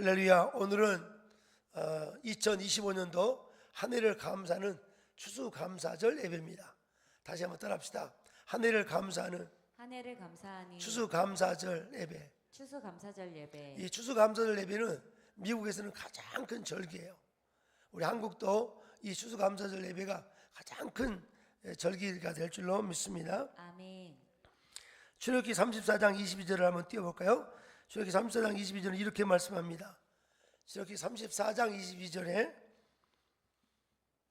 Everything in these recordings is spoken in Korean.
할렐루야. 오늘은 2025년도 한 해를 감사하는 추수감사절 예배입니다. 다시 한번 따라합시다. 한 해를 감사하는 추수감사절 예배. 추수감사절 예배. 이 추수감사절 예배는 미국에서는 가장 큰 절기예요. 우리 한국도 이 추수감사절 예배가 가장 큰 절기가 될 줄로 믿습니다. 아멘. 출애굽기 34장 22절을 한번 띄워볼까요? 출애굽기 34장 22절은 이렇게 말씀합니다. 출애굽기 34장 22절에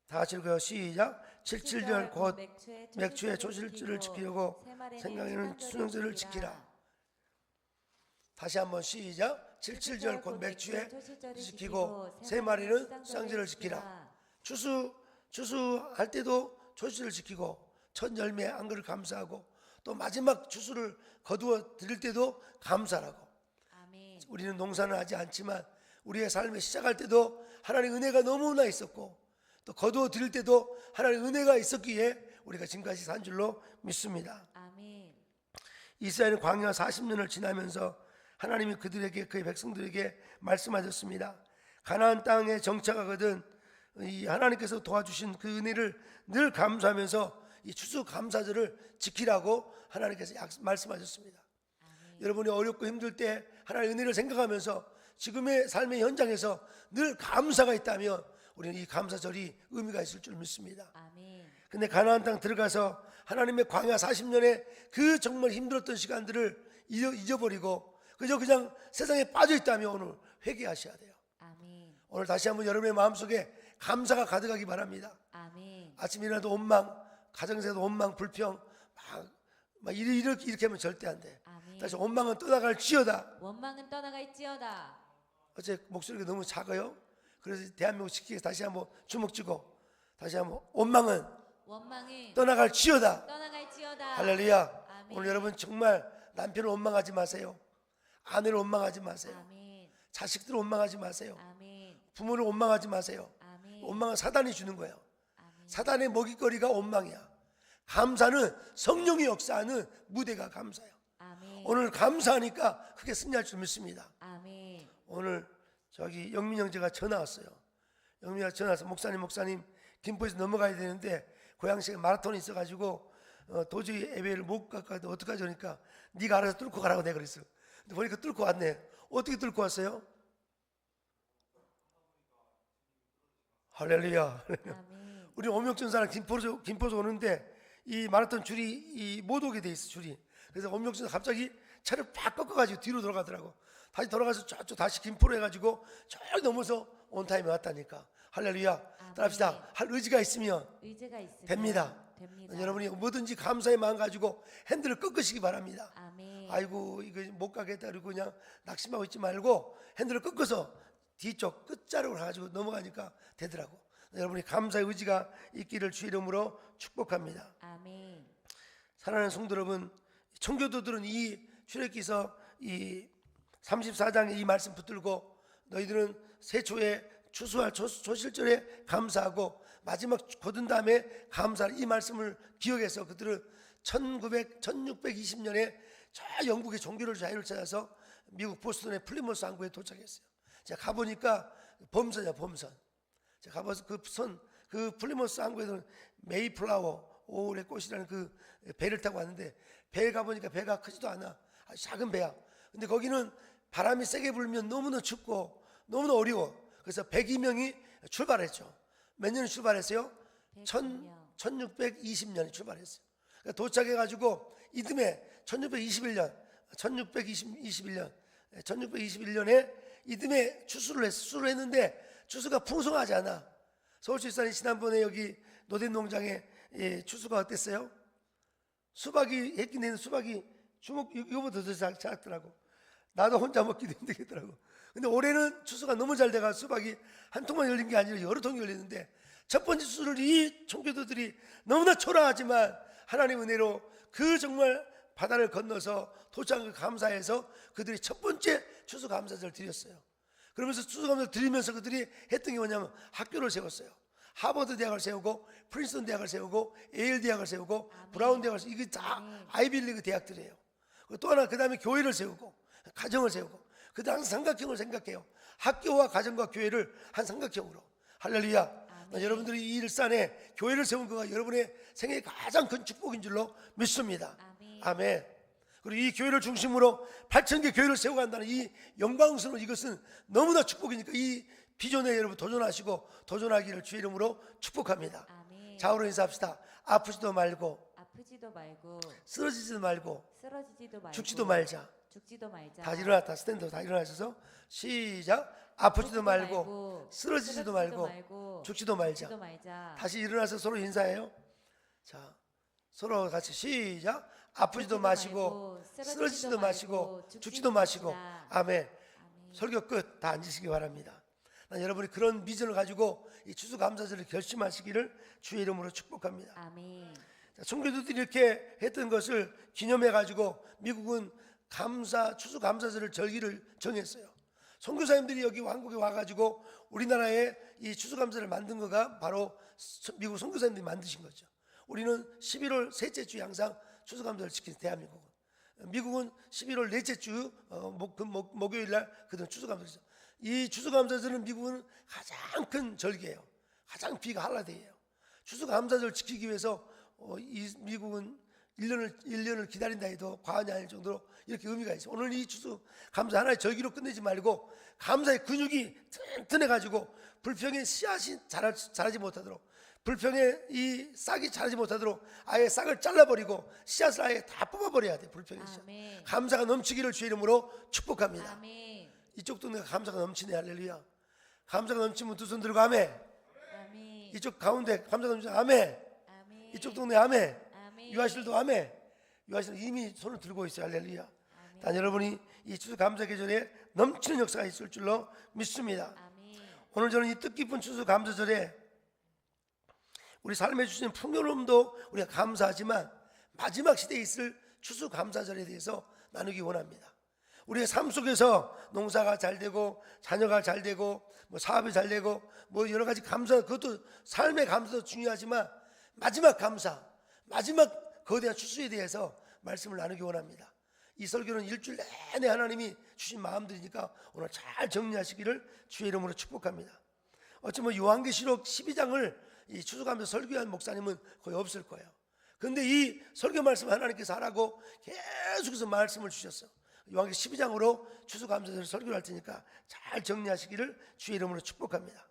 다 같이 읽어요. 시작. 77절 곧 맥추의 초실절을 지키려고 생각에는 수령절을 지키라. 다시 한번 시작. 77절 곧 맥추의 지키고 세 마리는 수령절을 지키라. 추수할 때도 초실을 지키고 첫 열매 한 그릇 감사하고 또 마지막 추수를 거두어 드릴 때도 감사라고. 아멘. 우리는 농사는 하지 않지만 우리의 삶을 시작할 때도 하나님의 은혜가 너무나 있었고 또 거두어 드릴 때도 하나님의 은혜가 있었기에 우리가 지금까지 산 줄로 믿습니다. 아멘. 이스라엘은 광야 40년을 지나면서 하나님이 그들에게 그의 백성들에게 말씀하셨습니다. 가나안 땅에 정착하거든 이 하나님께서 도와주신 그 은혜를 늘 감사하면서 이 추수감사절을 지키라고 하나님께서 말씀하셨습니다. 여러분이 어렵고 힘들 때 하나님의 은혜를 생각하면서 지금의 삶의 현장에서 늘 감사가 있다면 우리는 이 감사절이 의미가 있을 줄 믿습니다. 아멘. 근데 가나안 땅 들어가서 하나님의 광야 40년의 그 정말 힘들었던 시간들을 잊어버리고 그냥 세상에 빠져 있다면 오늘 회개하셔야 돼요. 아멘. 오늘 다시 한번 여러분의 마음속에 감사가 가득하기 바랍니다. 아멘. 아침에 일어나도 원망, 가정에서도 원망, 불평 막 이렇게 하면 절대 안 돼. 아멘. 다시 원망은 떠나갈지어다. 원망은 떠나갈지어다. 어째 목소리가 너무 작아요? 그래서 대한민국 지키기 위해서 다시 한번 주먹 쥐고 다시 한번 원망은 떠나갈지어다. 떠나갈지어다. 할렐루야. 아멘. 오늘 여러분 정말 남편을 원망하지 마세요. 아내를 원망하지 마세요. 아멘. 자식들을 원망하지 마세요. 아멘. 부모를 원망하지 마세요. 아멘. 원망은 사단이 주는 거예요. 아멘. 사단의 먹잇거리가 원망이야. 감사는 성령의 역사하는 무대가 감사예요. 아멘. 오늘 감사하니까 크게 승리할 줄 믿습니다. 아멘. 오늘 저기 영민 형제가 전화 왔어요. 영민이가 전화 와서 목사님 김포에서 넘어가야 되는데 고양시에 마라톤이 있어가지고 도저히 예배를 못 가까도 어떡하지 그러니까 네가 알아서 뚫고 가라고 내가 그랬어. 근데 보니까 뚫고 왔네. 어떻게 뚫고 왔어요? 할렐루야. 아멘. 우리 오명준사랑 김포에서 오는데 이 마라톤 줄이 못 오게 돼 있어 줄이. 그래서 오명준사 갑자기 차를 팍 꺾어가지고 뒤로 돌아가더라고. 다시 돌아가서 저쪽 다시 김포로 해가지고 저기 넘어서 온타임에 왔다니까. 할렐루야. 따라합시다. 할 의지가 있으면 됩니다. 여러분이 뭐든지 감사의 마음 가지고 핸들을 꺾으시기 바랍니다. 아멘. 아이고 이거 못 가겠다 그러고 그냥 낙심하고 있지 말고 핸들을 꺾어서 뒤쪽 끝자락으로 가지고 넘어가니까 되더라고. 여러분이 감사의 의지가 있기를 주 이름으로 축복합니다. 아멘. 사랑하는 성도 여러분, 청교도들은 이 출애굽기서 이 34장의 이 말씀 붙들고 너희들은 새초에 추수할 초실절에 감사하고 마지막 거둔 다음에 감사할 이 말씀을 기억해서 그들은 1620년에 저 영국의 종교를 자유를 찾아서 미국 보스턴의 플리머스 항구에 도착했어요. 제가 가보니까 범선이야 범선. 제가 가봐서 그 플리머스 항구에서는 메이플라워 5월의 꽃이라는 그 배를 타고 왔는데 배에 가보니까 배가 크지도 않아. 아주 작은 배야. 근데 거기는 바람이 세게 불면 너무나 춥고 너무나 어려워. 그래서 102명이 출발했죠. 몇 년에 출발했어요? 1620년에 출발했어요. 그러니까 도착해가지고 이듬해 1621년에 이듬해 추수를 했는데 추수가 풍성하지 않아. 서울시장이 지난번에 여기 노den농장에 추수가 어땠어요? 수박이 했긴 했는데 수박이 주먹 이거보다 더 작더라고. 나도 혼자 먹기도 힘들겠더라고. 근데 올해는 추수가 너무 잘 돼가 수박이 한 통만 열린 게 아니라 여러 통이 열리는데 첫 번째 추수를 이 청교도들이 너무나 초라하지만 하나님 은혜로 그 정말 바다를 건너서 도착을 감사해서 그들이 첫 번째 추수감사절을 드렸어요. 그러면서 추수감사를 드리면서 그들이 했던 게 뭐냐면 학교를 세웠어요. 하버드 대학을 세우고 프린스턴 대학을 세우고 예일 대학을 세우고 브라운 대학을 세우고 이게 다 아이비리그 대학들이에요. 또 하나 그 다음에 교회를 세우고 가정을 세우고 그들 항상 삼각형을 생각해요. 학교와 가정과 교회를 한 삼각형으로. 할렐루야. 아멘. 여러분들이 이 일산에 교회를 세운 거가 여러분의 생애의 가장 큰 축복인 줄로 믿습니다. 아멘. 아멘. 그리고 이 교회를 중심으로 8,000개 교회를 세워간다는 이 영광스러운 이것은 너무나 축복이니까 이 비전에 여러분 도전하시고 도전하기를 주의 이름으로 축복합니다. 아멘. 좌우로 인사합시다. 아프지도 말고 아프지도 말고 쓰러지지도 말고 쓰러지지도 말고 죽지도 말자. 죽지도 말자. 다 일어났다. 스탠드 다 일어나셔서 시작. 아프지도 말고 쓰러지지도 말고 죽지도 말자. 죽지도 말자. 다시 일어나서 서로 인사해요. 자, 서로 같이 시작. 아프지도 마시고 쓰러지지도 마시고 죽지도 마시고. 아멘. 설교 끝. 다 앉으시기 바랍니다. 난 여러분이 그런 비전을 가지고 이 추수감사절을 결심하시기를 주의 이름으로 축복합니다. 아멘. 선교도들이 이렇게 했던 것을 기념해 가지고 미국은 추수감사절을 절기를 정했어요. 선교사님들이 여기 한국에 와가지고 우리나라에 이 추수감사를 만든 거가 바로 미국 선교사님들이 만드신 거죠. 우리는 11월 셋째 주에 항상 추수감사를 지키는 대한민국은. 미국은 11월 넷째 주 목요일 날 그들은 추수감사죠. 이 추수감사절은 미국은 가장 큰 절기예요. 가장 빅 할라데이예요. 추수감사절 지키기 위해서 이 미국은 1년을 기다린다 해도 과언이 아닐 정도로 이렇게 의미가 있어요. 오늘 이 추수감사 하나의 절기로 끝내지 말고 감사의 근육이 튼튼해가지고 불평의 씨앗이 자라지 못하도록, 불평의 이 싹이 자라지 못하도록 아예 싹을 잘라버리고 씨앗을 아예 다 뽑아버려야 돼. 불평의 씨앗. 아멘. 감사가 넘치기를 주의 이름으로 축복합니다. 아멘. 이쪽 동네가 감사가 넘치네. 할렐루야. 감사가 넘치면 두 손 들고 아멘. 아멘. 이쪽 가운데 감사가 넘치면 아멘. 아멘. 이쪽 동네 아멘. 아멘. 유아실도 아멘. 유아실은 이미 손을 들고 있어요. 할렐루야. 단 여러분이 이 추수 감사 계절에 넘치는 역사가 있을 줄로 믿습니다. 아멘. 오늘 저는 이 뜻깊은 추수 감사절에 우리 삶에 주신 풍요로움도 우리가 감사하지만 마지막 시대에 있을 추수 감사절에 대해서 나누기 원합니다. 우리의 삶 속에서 농사가 잘 되고 자녀가 잘 되고 뭐 사업이 잘 되고 뭐 여러 가지 감사, 그것도 삶의 감사도 중요하지만 마지막 감사, 마지막 거대한 추수에 대해서 말씀을 나누기 원합니다. 이 설교는 일주일 내내 하나님이 주신 마음들이니까 오늘 잘 정리하시기를 주의 이름으로 축복합니다. 어쩌면 요한계시록 12장을 이 추수감사 설교한 목사님은 거의 없을 거예요. 그런데 이 설교 말씀 하나님께서 하라고 계속해서 말씀을 주셨어. 요한계시록 12장으로 추수감사절 설교를 할 테니까 잘 정리하시기를 주의 이름으로 축복합니다.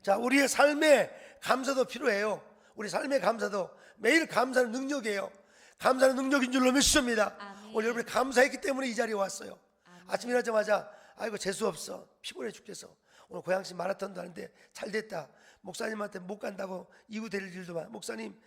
자, 우리의 삶에 감사도 필요해요. 우리 삶의 감사도 매일 감사는 능력이에요. 감사는 능력인 줄로 믿습니다. 아멘. 오늘 여러분이 감사했기 때문에 이 자리에 왔어요. 아멘. 아침 일어나자마자 아이고 재수 없어, 피곤해 죽겠어. 오늘 고양시 마라톤도 하는데 잘 됐다. 목사님한테 못 간다고 이구 데릴 일도 많아. 목사님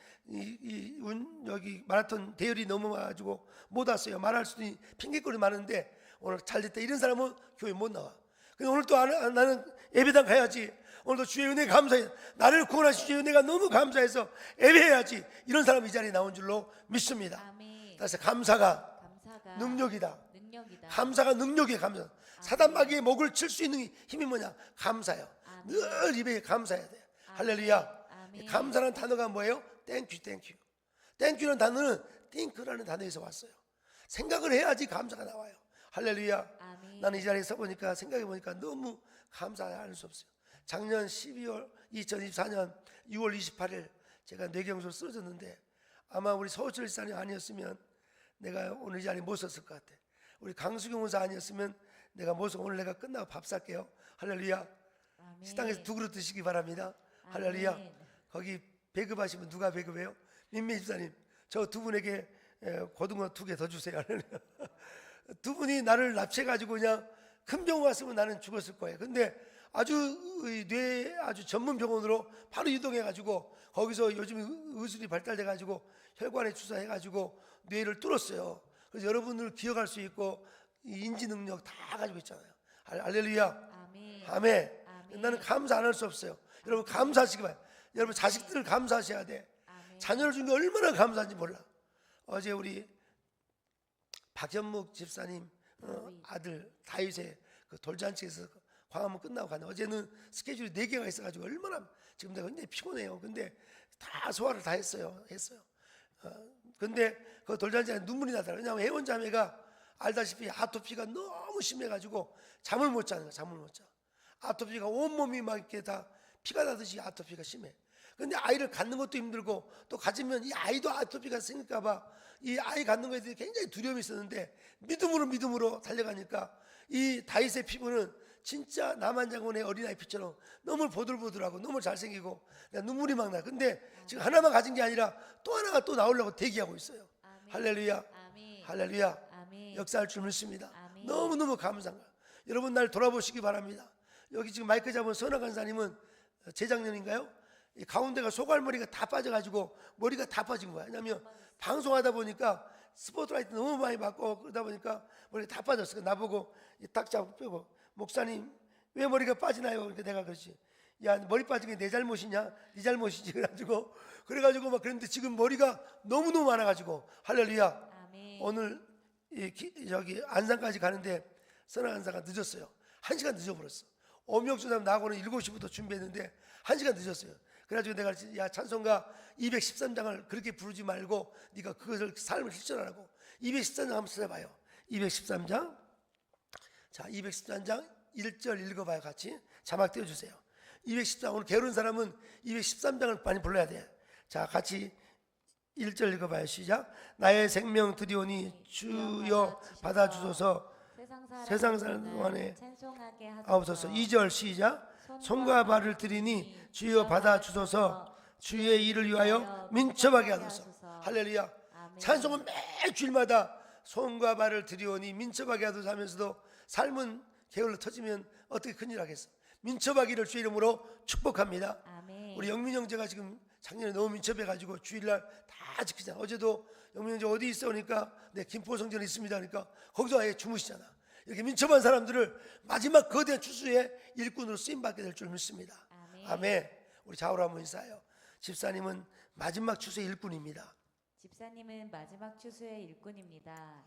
여기 마라톤 대열이 넘어가지고 못 왔어요. 말할 수도 핑계거리 많은데 오늘 잘 됐다. 이런 사람은 교회 못 나와. 근데 오늘 또 나는 예배당 가야지. 오늘도 주의 은혜 감사해. 나를 구원하신 주의 은혜가 너무 감사해서 예배해야지. 이런 사람이 이 자리에 나온 줄로 믿습니다. 아멘. 따라서 감사가 감사가 능력이다. 능력이다. 감사가 능력이에요. 감사. 사단 마귀의 목을 칠 수 있는 힘이 뭐냐? 감사요. 아멘. 늘 입에 감사해야 돼. 할렐루야. 아멘. 감사라는 단어가 뭐예요? 땡큐, 땡큐. 땡큐라는 단어는 띵크라는 단어에서 왔어요. 생각을 해야지 감사가 나와요. 할렐루야. 아멘. 나는 이 자리에 서 보니까 생각해 보니까 너무 감사할 수 없어요. 작년 2024년 6월 28일 제가 뇌경색으로 쓰러졌는데 아마 우리 서우철 지사님 아니었으면 내가 오늘 이 자리에 못 섰을 것 같아. 우리 강수경 원사 아니었으면 내가 못 서. 오늘 내가 끝나고 밥 살게요. 할렐루야. 아멘. 식당에서 두 그릇 드시기 바랍니다. 할렐루야. 아멘. 거기 배급하시면 누가 배급해요? 민미 집사님, 저 두 분에게 고등어 2개 더 주세요. 할렐루야. 두 분이 나를 납치해가지고 그냥 큰 병원 왔으면 나는 죽었을 거예요. 근데 뇌 아주 전문 병원으로 바로 이동해가지고 거기서 요즘 의술이 발달돼가지고 혈관에 주사해가지고 뇌를 뚫었어요. 그래서 여러분들 기억할 수 있고 인지 능력 다 가지고 있잖아요. 할렐루야. 아멘. 아멘. 아멘. 나는 감사 안 할 수 없어요. 여러분 감사하시기 바랍니다. 여러분 자식들을 감사하셔야 돼. 아멘. 자녀를 준 게 얼마나 감사한지 몰라. 어제 우리 박현묵 집사님 아들 다윗의 그 돌잔치에서 광화문 끝나고 가네. 어제는 스케줄이 4개가 있어가지고 얼마나 지금 내가 굉장히 피곤해요. 근데 다 소화를 다 했어요. 근데 그 돌잔치에 눈물이 나더라고요. 왜냐하면 회원자매가 알다시피 아토피가 너무 심해가지고 잠을 못 자는 거야. 잠을 못 자. 아토피가 온몸이 막 이렇게 다 피가 나듯이 아토피가 심해. 근데 아이를 갖는 것도 힘들고 또 가지면 이 아이도 아토피가 생길까 봐 이 아이 갖는 거에 대해 굉장히 두려움이 있었는데 믿음으로 달려가니까 이 다윗의 피부는 진짜 남한 장군의 어린아이 피처럼 너무 보들보들하고 너무 잘생기고 내가 눈물이 막 나. 근데 지금 하나만 가진 게 아니라 또 하나가 또 나오려고 대기하고 있어요. 아멘. 할렐루야. 아멘. 할렐루야. 아멘. 역사할 줄 믿습니다. 아멘. 너무너무 감사한 거예요. 여러분 날 돌아보시기 바랍니다. 여기 지금 마이크 잡은 선화 간사님은 재작년인가요? 이 가운데가 소갈머리가 다 빠져가지고 머리가 다 빠진 거야. 왜냐하면 방송하다 보니까 스포트라이트 너무 많이 받고 그러다 보니까 머리가 다 빠졌어. 나보고 딱 잡고 빼고 목사님 왜 머리가 빠지나요? 그러니까 내가 그러지. 야 머리 빠진 게 내 잘못이냐? 네 잘못이지. 그래가지고 막 그런데 지금 머리가 너무너무 많아가지고 할렐루야. 아멘. 오늘 저기 안산까지 가는데 선악 안사가 늦었어요. 1시간 늦어버렸어. 오명주담 나고는 7시부터 준비했는데 1시간 늦었어요. 그래가지고 내가 야 찬송가 213장을 그렇게 부르지 말고 네가 그것을 삶을 실천하라고 213장 한번 찾아봐요. 213장. 자 213장 1절 읽어봐요. 같이 자막 띄워주세요. 213 오늘 게으른 사람은 213장을 많이 불러야 돼. 자 같이 1절 읽어봐요. 시작. 나의 생명 드리오니 주여 받아주소서. 세상 사람 동안에 찬송하게 하옵소서. 2절 시작. 손과 발을 드리니 주여 받아주소서. 주의 일을 위하여 민첩하게 하소서. 할렐루야. 아멘. 찬송은 매 주일마다 손과 발을 드리오니 민첩하게 하소서 하면서도 삶은 게을러 터지면 어떻게 큰일 하겠어. 민첩하기를 주의 이름으로 축복합니다. 아멘. 우리 영민 형제가 지금 작년에 너무 민첩해가지고 주일날 다 지키잖아. 어제도 영민 형제 어디 있어? 그러니까 네 김포성전에 있습니다. 그러니까 거기서 아예 주무시잖아. 이렇게 민첩한 사람들을 마지막 거대한 추수의 일꾼으로 쓰임받게 될 줄 믿습니다. 아멘. 아멘. 우리 좌우로 한번 인사해요. 집사님은 마지막 추수의 일꾼입니다. 집사님은 마지막 추수의 일꾼입니다.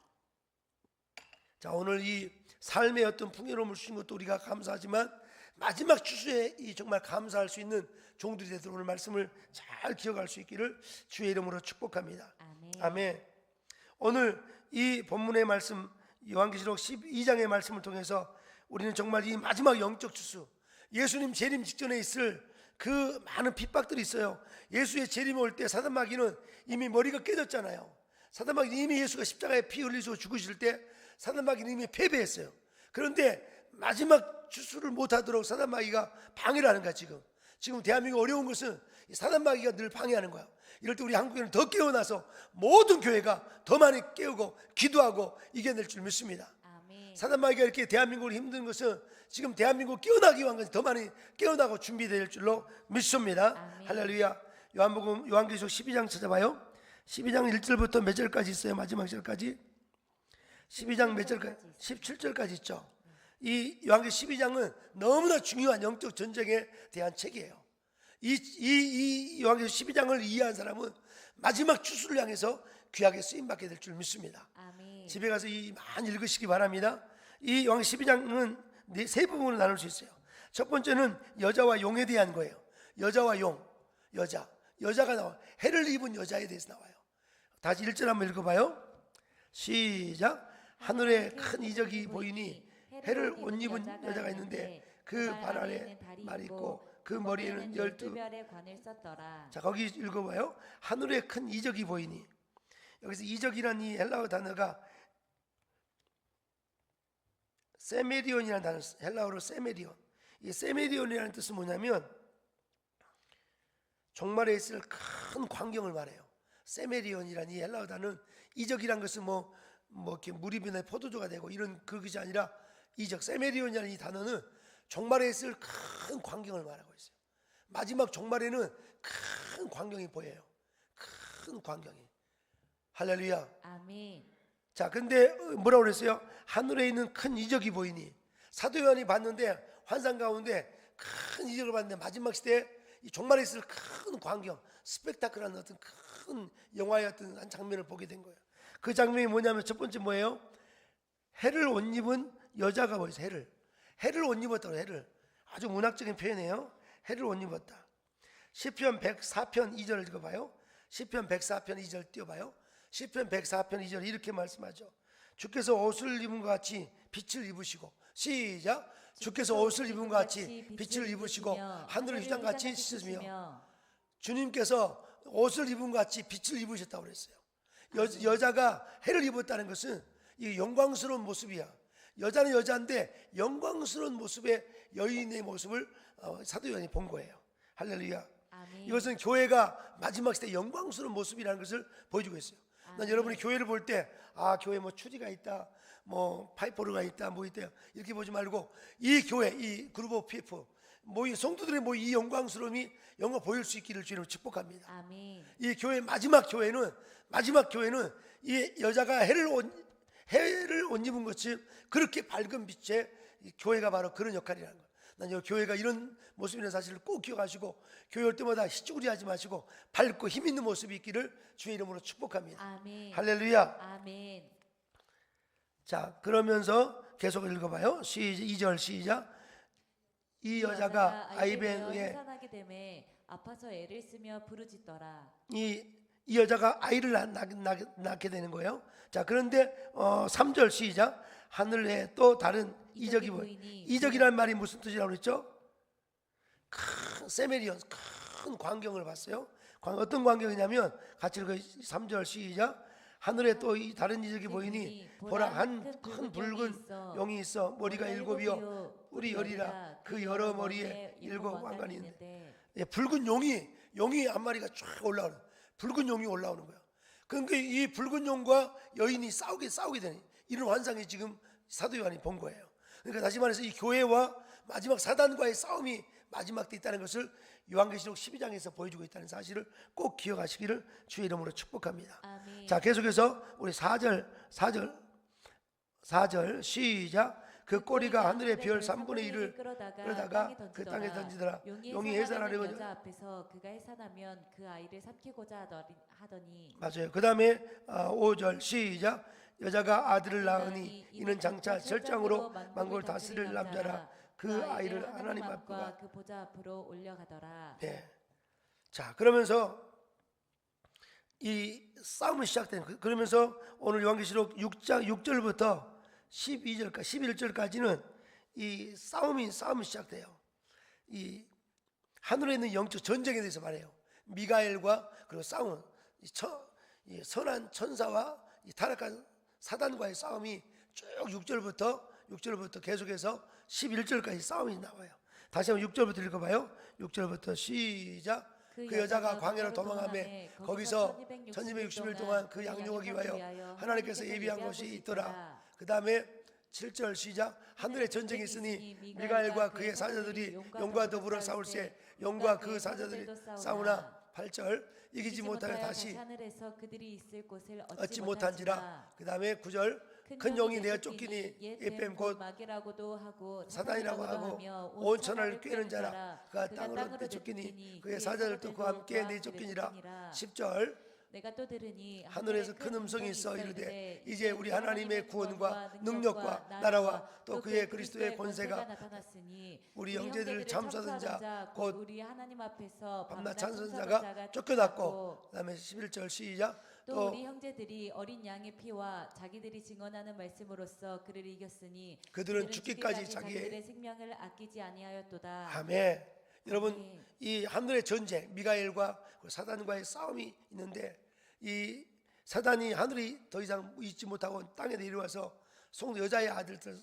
자 오늘 이 삶의 어떤 풍요로움을 주신 것도 우리가 감사하지만 마지막 추수에 이 정말 감사할 수 있는 종들이 되도록 오늘 말씀을 잘 기억할 수 있기를 주의 이름으로 축복합니다. 아멘. 아멘. 오늘 이 본문의 말씀 요한계시록 12장의 말씀을 통해서 우리는 정말 이 마지막 영적 추수 예수님 재림 직전에 있을 그 많은 핍박들이 있어요. 예수의 재림이 올 때 사단마귀는 이미 머리가 깨졌잖아요. 사단마귀는 이미 예수가 십자가에 피 흘리시고 죽으실 때 사단마귀는 이미 패배했어요. 그런데 마지막 추수를 못하도록 사단마귀가 방해를 하는 거야. 지금 대한민국 어려운 것은 이 사단마귀가 늘 방해하는 거야. 이럴 때 우리 한국에는 더 깨어나서 모든 교회가 더 많이 깨우고 기도하고 이겨낼 줄 믿습니다. 아멘. 사단마귀가 이렇게 대한민국을 힘든 것은 지금 대한민국 깨어나기 위한 것이 더 많이 깨어나고 준비될 줄로 믿습니다. 아멘. 할렐루야. 요한복음 요한계시록 12장 찾아봐요. 12장 1절부터 몇 절까지 있어요? 마지막 절까지 12장 몇 절까지? 17절까지 있죠. 이 요한계시록 12장은 너무나 중요한 영적 전쟁에 대한 책이에요. 이 요한계시록 12장을 이해한 사람은 마지막 추수를 향해서 귀하게 쓰임받게 될 줄 믿습니다. 아멘. 집에 가서 이 많이 읽으시기 바랍니다. 이 요한계시록 12장은 세 부분으로 나눌 수 있어요. 첫 번째는 여자와 용에 대한 거예요. 여자와 용, 여자가 나와. 해를 입은 여자에 대해서 나와요. 다시 1절 한번 읽어봐요. 시작. 하늘에 큰 이적이 보이니 해를 옷 입은 여자가 있는데 그 발 아래 말이 있고 그 머리에는 12별의 관을 썼더라. 자 거기 읽어봐요. 하늘에 큰 이적이 보이니. 여기서 이적이라는 이 헬라어 단어가 세메리온이라는 단어, 헬라어로 세메리온. 이 세메리온이라는 뜻은 뭐냐면 종말에 있을 큰 광경을 말해요. 세메리온이라는 이 헬라어 단어는 이적이란 것은 뭐 이렇게 물이 변해 포도주가 되고 이런 그것이 아니라 이적, 세메리온이라는 이 단어는 종말에 있을 큰 광경을 말하고 있어요. 마지막 종말에는 큰 광경이 보여요. 큰 광경이. 할렐루야. 아멘. 자, 근데 뭐라고 그랬어요? 하늘에 있는 큰 이적이 보이니. 사도 요한이 봤는데 환상 가운데 큰 이적을 봤는데 마지막 시대에 이 종말에 있을 큰 광경, 스펙타클한 어떤 큰 영화의 어떤 한 장면을 보게 된 거예요. 그 장면이 뭐냐면 첫 번째 뭐예요? 해를 옷 입은 여자가 보이세요. 해를 옷 입었다고. 해를 아주 문학적인 표현이에요. 해를 옷 입었다. 시편 104편 2절 읽어봐요. 시편 104편 2절 띄워봐요. 시편 104편 2절 이렇게 말씀하죠. 주께서 옷을 입은 것 같이 빛을 입으시고 시작. 주께서 옷을 입은 것 같이 빛을 입으시고 하늘을 휘장같이 씻으시며 주님께서 옷을 입은 것 같이 빛을 입으셨다고 그랬어요. 여자가 해를 입었다는 것은 이 영광스러운 모습이야. 여자는 여자인데 영광스러운 모습의 여인의 모습을 사도 요한이 본 거예요. 할렐루야. 아멘. 이것은 교회가 마지막 시대 영광스러운 모습이라는 것을 보여주고 있어요. 난 여러분이 교회를 볼 때 교회 뭐 추리가 있다, 뭐 파이포르가 있다, 뭐 있다 이렇게 보지 말고 이 교회, 이 그룹 오브 피플, 이 성도들의 이 영광스러움이 영광 보일 수 있기를 주님으로 축복합니다. 아멘. 이 교회 마지막 교회는 이 여자가 해를 옷 입은 것이 그렇게 밝은 빛의 이 교회가 바로 그런 역할이라는 거예요. 난 교회가 이런 모습이라는 사실을 꼭 기억하시고 교회 올 때마다 희쭈구리하지 마시고 밝고 힘 있는 모습이 있기를 주의 이름으로 축복합니다. 아멘. 할렐루야. 아멘. 자, 그러면서 계속 읽어봐요. 2절 시작. 이 여자가 아이벤에 해산하게 되매 아파서 애를 쓰며 부르짖더라. 이 여자가 아이를 낳게 되는 거예요. 자, 그런데 3절 시작. 하늘에 또 다른 이적이 보이니, 이적이라는 말이 무슨 뜻이라고 그랬죠? 큰 세메리온, 큰 광경을 봤어요. 어떤 광경이냐면 같이 읽어요. 3절 시작. 하늘에 또 다른 이적이 보이니 보라 한 큰 붉은 용이 있어 머리가 7이요 뿔이 10이라 그 여러 머리에 7 왕관이 있는데, 붉은 용이 한 마리가 쫙 올라오는, 붉은 용이 올라오는 거야. 그러니까 이 붉은 용과 여인이 싸우게 되는 이런 환상이 지금 사도 요한이 본 거예요. 그러니까 다시 말해서 이 교회와 마지막 사단과의 싸움이 마지막 때 있다는 것을 요한계시록 12장에서 보여주고 있다는 사실을 꼭 기억하시기를 주의 이름으로 축복합니다. 아멘. 자, 계속해서 우리 4절 시작. 그 꼬리가 하늘의 별 3분의 1을 끌어다가 그 땅에 던지더라. 용이 해산하려고 여자 앞에서 그가 해산하면 그 아이를 삼키고자 하더니. 맞아요. 그 다음에 5절 시작. 여자가 아들을 낳으니 이는 장차 절장으로 만국을 다스릴 남자라. 그 아이를 하나님 앞과 그 보좌 앞으로 올려가더라. 네. 자, 그러면서 이 싸움이 시작된. 그러면서 오늘 요한계시록 6장 6절부터 11절까지는 이 싸움이 시작돼요. 이 하늘에 있는 영적 전쟁에 대해서 말해요. 미가엘과 그리고 싸운 이 선한 천사와 이 타락한 사단과의 싸움이 쭉 6절부터 계속해서 11절까지 싸움이 나와요. 다시 한번 6절부터 읽어봐요. 6절부터 시작. 그 여자가 광야로 도망하며 거기서 1260일 동안 그 양육하기 위하여 하나님께서 예비한 것이 있더라. 그 다음에 7절 시작. 하늘에 전쟁이 있으니 미가엘과 그의 사자들이 용과 더불어 싸울세 용과 그 사자들이 싸우나. 8절 이기지 못하여 다시 하늘에서 그들이 있을 곳을 얻지 못한지라. 그 다음에 9절 큰 용이 내어 쫓기니 에프raim 곧 마귀라고도 하고 사단이라고 하고 온 천하를 꿰는 자라. 그가 땅으로 내쫓기니 그의 사자들도 그와 함께 내쫓기니라. 10절 내가 또 들으니 하늘에서 큰 음성이 있어 이르되 이제 우리 하나님의 구원과 능력과 나라와 또 그의 그리스도의 권세가 나타났으니 우리 형제들을 참수하던 자 곧 우리 하나님 앞에서 밤낮 찬송하던 자가 쫓겨났고. 그 다음에 11절 시작. 또 우리 형제들이 어린 양의 피와 자기들이 증언하는 말씀으로써 그를 이겼으니 그들은 죽기까지 자기들의 생명을 아끼지 아니하였도다. 아멘. 여러분, 이 하늘의 전쟁, 미가엘과 사단과의 싸움이 있는데 이 사단이 하늘이 더 이상 있지 못하고 땅에 내려와서 여자의 아들들,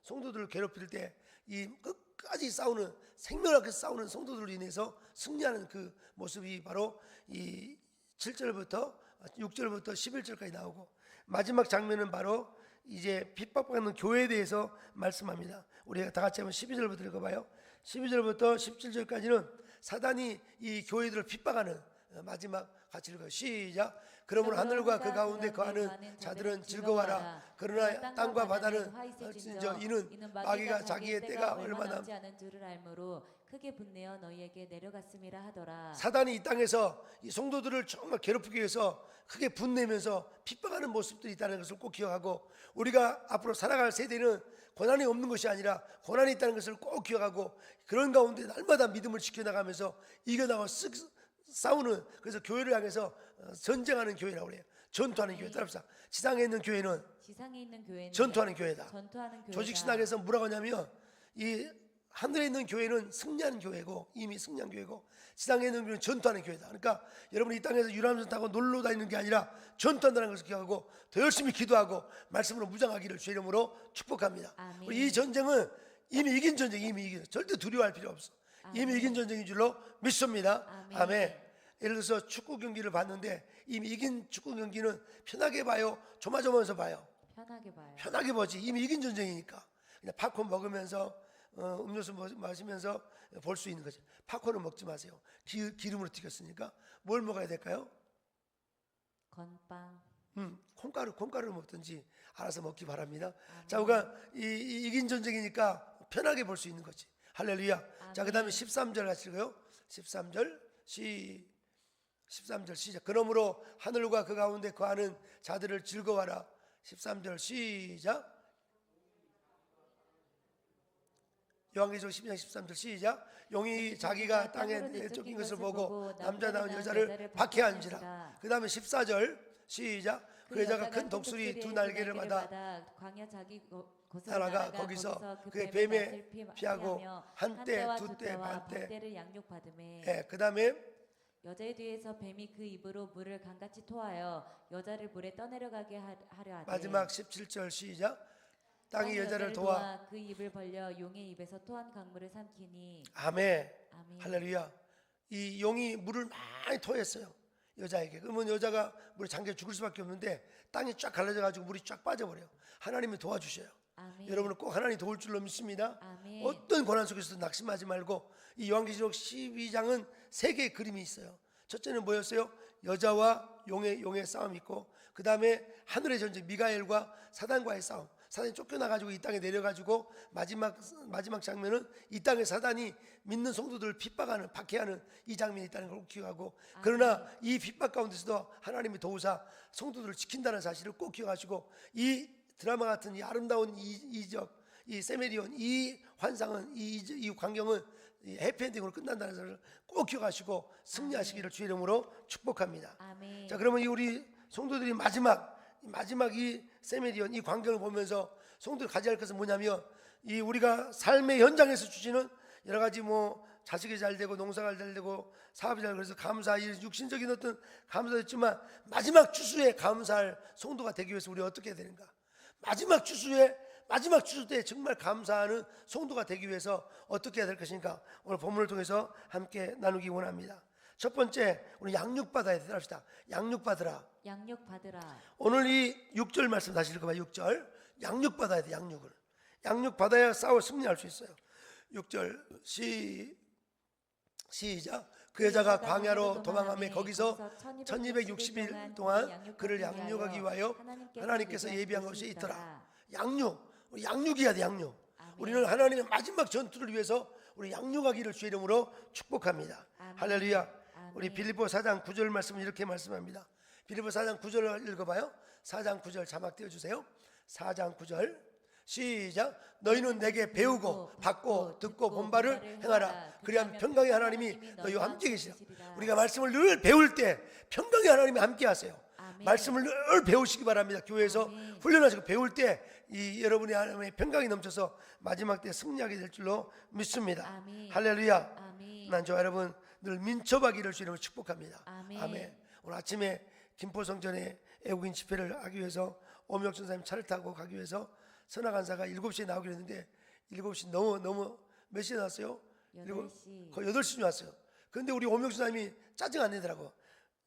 성도들을 괴롭힐 때 이 끝까지 싸우는, 생명하게 싸우는 성도들로 인해서 승리하는 그 모습이 바로 이 7절부터 6절부터 11절까지 나오고, 마지막 장면은 바로 이제 핍박받는 교회에 대해서 말씀합니다. 우리가 다 같이 한번 12절부터 읽어봐요. 12절부터 17절까지는 사단이 이 교회들을 핍박하는 마지막 같이 읽어요. 시작. 그러므로 하늘과 그 가운데 거하는 자들은 즐거워하라. 그러나 땅과 바다는 이는 마귀가 자기의 때가 얼마 남지 않은 줄을 알므로 크게 분내어 너희에게 내려갔음이라 하더라. 사단이 이 땅에서 이 성도들을 정말 괴롭히기 위해서 크게 분내면서 핍박하는 모습들이 있다는 것을 꼭 기억하고, 우리가 앞으로 살아갈 세대는 고난이 없는 것이 아니라 고난이 있다는 것을 꼭 기억하고, 그런 가운데 날마다 믿음을 지켜나가면서 이겨나가고 싸우는, 그래서 교회를 향해서 전쟁하는 교회라고 그래요. 전투하는 교회. 따라합시다. 지상에 있는 교회는 전투하는 교회다. 조직 신학에서 뭐라고 하냐면 이 하늘에 있는 교회는 승리하는 교회고, 이미 승리한 교회고, 지상에 있는 교회는 전투하는 교회다. 그러니까 여러분이 이 땅에서 유람선 타고 놀러 다니는 게 아니라 전투한다는 것을 기억하고 더 열심히 기도하고 말씀으로 무장하기를 주의 이름으로 축복합니다. 아멘. 우리 이 전쟁은 이미 이긴 전쟁, 이미 이긴, 절대 두려워할 필요 없어. 이미 이긴 전쟁인 줄로 믿습니다. 아멘. 아멘. 예를 들어서 축구 경기를 봤는데 이미 이긴 축구 경기는 편하게 봐요, 조마조마해서 봐요? 편하게 봐요. 편하게 보지. 이미 이긴 전쟁이니까. 그냥 팝콘 먹으면서 음료수 마시면서 볼 수 있는 거죠. 팝콘은 먹지 마세요. 기름으로 튀겼으니까. 뭘 먹어야 될까요? 건빵. 콩가루 먹든지 알아서 먹기 바랍니다. 자, 우리가 이긴 전쟁이니까 편하게 볼 수 있는 거지. 할렐루야. 자, 그 다음에 13절 같이 읽어요. 13절 13절 시작. 그러므로 하늘과 그 가운데 거하는 자들을 즐거워하라. 13절 시작. 요한계시록 12장 13절 시작. 용이 자기가 땅에 내쫓긴 것을 보고 남자다운 여자를 박해한지라. 그 다음에 14절 시작. 그 여자가 큰 독수리 두 날개를 받아 광야 자기 곳으로 나라가 거기서 그의 뱀에 피하고 한때 두때 반때를 양육받음에. 예, 그 다음에 여자의 뒤에서 뱀이 그 입으로 물을 강같이 토하여 여자를 물에 떠내려가게 하려 하되. 마지막 17절 시작. 땅이 여자를 도와 그 입을 벌려 용의 입에서 토한 강물을 삼키니. 아멘. 아멘. 할렐루야. 이 용이 물을 많이 토했어요, 여자에게. 그러면 여자가 물에 잠겨 죽을 수밖에 없는데 땅이 쫙 갈라져 가지고 물이 쫙 빠져버려요. 하나님이 도와주셔요. 아멘. 여러분은 꼭 하나님이 도울 줄로 믿습니다. 아멘. 어떤 고난 속에서도 낙심하지 말고. 이 요한계시록 12장은 세 개의 그림이 있어요. 첫째는 뭐였어요? 여자와 용의 싸움이 있고, 그 다음에 하늘의 전쟁, 미가엘과 사단과의 싸움. 사단이 쫓겨나가지고 이 땅에 내려가지고 마지막 장면은 이 땅에 사단이 믿는 성도들을 핍박하는, 박해하는 이 장면이 있다는 걸 기억하고, 그러나 이 핍박 가운데서도 하나님이 도우사 성도들을 지킨다는 사실을 꼭 기억하시고, 이 드라마 같은 이 아름다운 이적, 이 세메리온, 이 환상은, 이 광경은 해피엔딩으로 끝난다는 것을 꼭 기억하시고 승리하시기를 주의 이름으로 축복합니다. 아멘. 자, 그러면 이 우리 성도들이 마지막 이 세메리온, 이 광경을 보면서 성도들 가져야 할 것은 뭐냐면, 이 우리가 삶의 현장에서 주시는 여러 가지 뭐 자식이 잘 되고 농사가 잘 되고 사업이 잘, 그래서 감사, 이 육신적인 어떤 감사도 있지만 마지막 추수에 감사할 성도가 되기 위해서 우리 어떻게 해야 되는가? 마지막 추수 때 정말 감사하는 성도가 되기 위해서 어떻게 해야 될 것인가? 오늘 본문을 통해서 함께 나누기 원합니다. 첫 번째, 우리 양육받아야 되다 합시다. 양육받으라. 양육받으라. 오늘 이 6절 말씀 다시 읽어봐요. 6절. 양육받아야 돼. 양육받아야 싸워 승리할 수 있어요. 6절 시작. 그 여자가 광야로 도망하며 거기서 1260일 동안 그를 양육하기 위하여 하나님께서 예비한 것이 있더라. 양육이야 돼. 양육. 우리는 하나님의 마지막 전투를 위해서 우리 양육하기를 주의 이름으로 축복합니다. 아멘. 할렐루야. 아멘. 우리 빌립보 4장 9절 말씀을 이렇게 말씀합니다. 빌립보 4장 9절을 읽어봐요. 4장 9절 자막 띄워주세요. 4장 9절 시작. 너희는 내게 배우고 받고 듣고 본 바를 행하라. 그리하면 평강의 하나님이 너희와 함께 계시라. 우리가 말씀을 늘 배울 때 평강의 하나님이 함께 하세요. 아멘. 말씀을 늘 배우시기 바랍니다. 교회에서 아멘. 훈련하시고 배울 때 이 여러분의 하나님의 평강이 넘쳐서 마지막 때 승리하게 될 줄로 믿습니다. 아멘. 할렐루야. 아멘. 난 저와 여러분 늘 민첩하기를 주님을 축복합니다. 아멘. 오늘 아침에 김포성전에 애국인 집회를 하기 위해서 오명혁 전사님 차를 타고 가기 위해서 선화간사가 7시에 나오기로 했는데 7시 너무 몇 시에 나왔어요? 8시. 거의 8시쯤 왔어요. 그런데 우리 오명혁 전사님이 짜증 안 내더라고.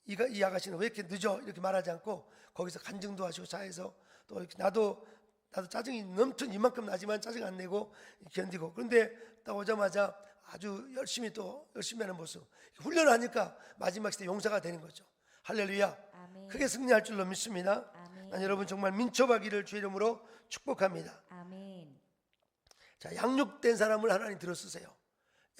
이 아가씨는 왜 이렇게 늦어? 이렇게 말하지 않고 거기서 간증도 하시고 차에서 또 이렇게 나도 짜증이 넘쳐 이만큼 나지만 짜증 안 내고 견디고, 그런데 딱 오자마자 아주 열심히 하는 모습, 훈련을 하니까 마지막 시대 용사가 되는 거죠. 할렐루야. 아멘. 크게 승리할 줄로 믿습니다. 아멘. 난 여러분 정말 민첩하기를 주의 이름으로 축복합니다. 아멘. 자, 양육된 사람을 하나님 들어 쓰세요.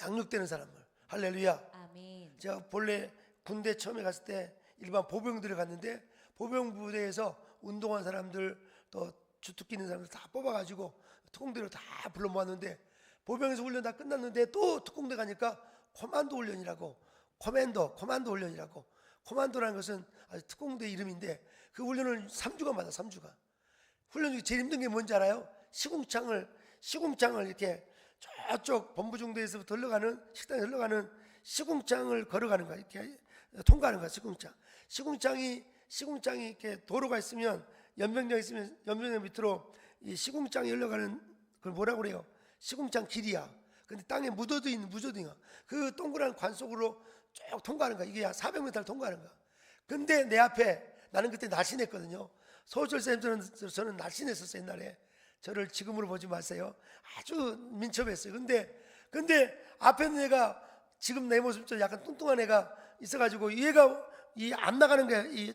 양육되는 사람을. 할렐루야. 아멘. 제가 본래 군대 처음에 갔을 때 일반 보병들을 갔는데 보병 부대에서 운동한 사람들 또 주특기 있는 사람들 다 뽑아가지고 특공대로 다 불러 모았는데, 보병에서 훈련 다 끝났는데 또 특공대 가니까 코만도 훈련이라고, 코만도 훈련이라고. 코만도라는 것은 아주 특공대 이름인데 그 훈련을 3주간 받아. 3주간 훈련 중에 제일 힘든 게 뭔지 알아요? 시궁창을 이렇게 저쪽 본부중대에서부터 흘러가는 식당에 흘러가는 시궁창을 걸어가는 거야. 이렇게 통과하는 거야. 시궁창이 이렇게 도로가 있으면 연병장 있으면 연병장 밑으로 이 시궁창이 흘러가는 그걸 뭐라고 그래요? 시궁창 길이야. 근데 땅에 묻어도 있는 그 동그란 관 속으로 쭉 통과하는 거야. 이게 400m를 통과하는 거야. 근데 내 앞에 나는 그때 날씬했거든요. 서울철사님 저는 날씬했었어요. 옛날에. 저를 지금으로 보지 마세요. 아주 민첩했어요. 근데 앞에 있는 애가 지금 내 모습처럼 약간 뚱뚱한 애가 있어가지고 얘가 이 안 나가는 거야. 이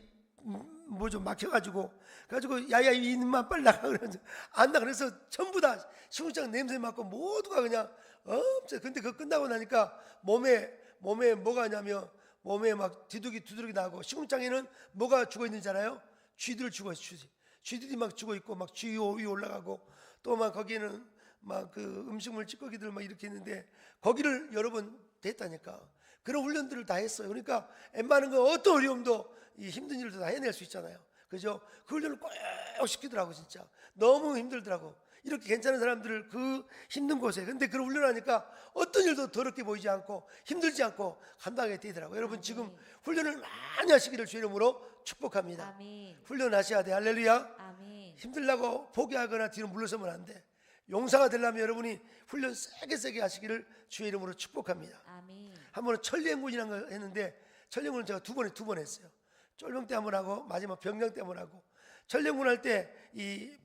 뭐 좀 막혀가지고 그래가지고 야야 이놈만 빨리 나가 그러면서 안 나가. 그래서 전부 다 시궁창 냄새 맡고 모두가 그냥 엄청. 근데 그거 끝나고 나니까 몸에 뭐가 하냐면 몸에 막 두드러기 나고 시궁창에는 뭐가 죽어 있는지 알아요? 쥐들 죽어 있어. 쥐들이 막 죽어 있고 막 쥐 위에 올라가고 또 막 거기에는 막 그 음식물 찌꺼기들 막 이렇게 있는데 거기를 여러 번 됐다니까. 그런 훈련들을 다 했어요. 그러니까 웬만한 거 어떤 어려움도 이 힘든 일도 다 해낼 수 있잖아요. 그죠? 그 훈련을 꼭 시키더라고. 진짜 너무 힘들더라고. 이렇게 괜찮은 사람들을 그 힘든 곳에. 근데 그걸 훈련하니까 어떤 일도 더럽게 보이지 않고 힘들지 않고 감당하게 되더라고요. 여러분 지금 훈련을 많이 하시기를 주의 이름으로 축복합니다. 아멘. 훈련하셔야 돼. 할렐루야. 아멘. 힘들다고 포기하거나 뒤로 물러서면 안 돼. 용사가 되려면 여러분이 훈련 세게 하시기를 주의 이름으로 축복합니다. 아멘. 한 번은 천리행군이라는 걸 했는데 천리행군은 제가 두 번 했어요. 쫄병 때 한 번 하고 마지막 병장 때 한 번 하고. 천리행군 할 때 이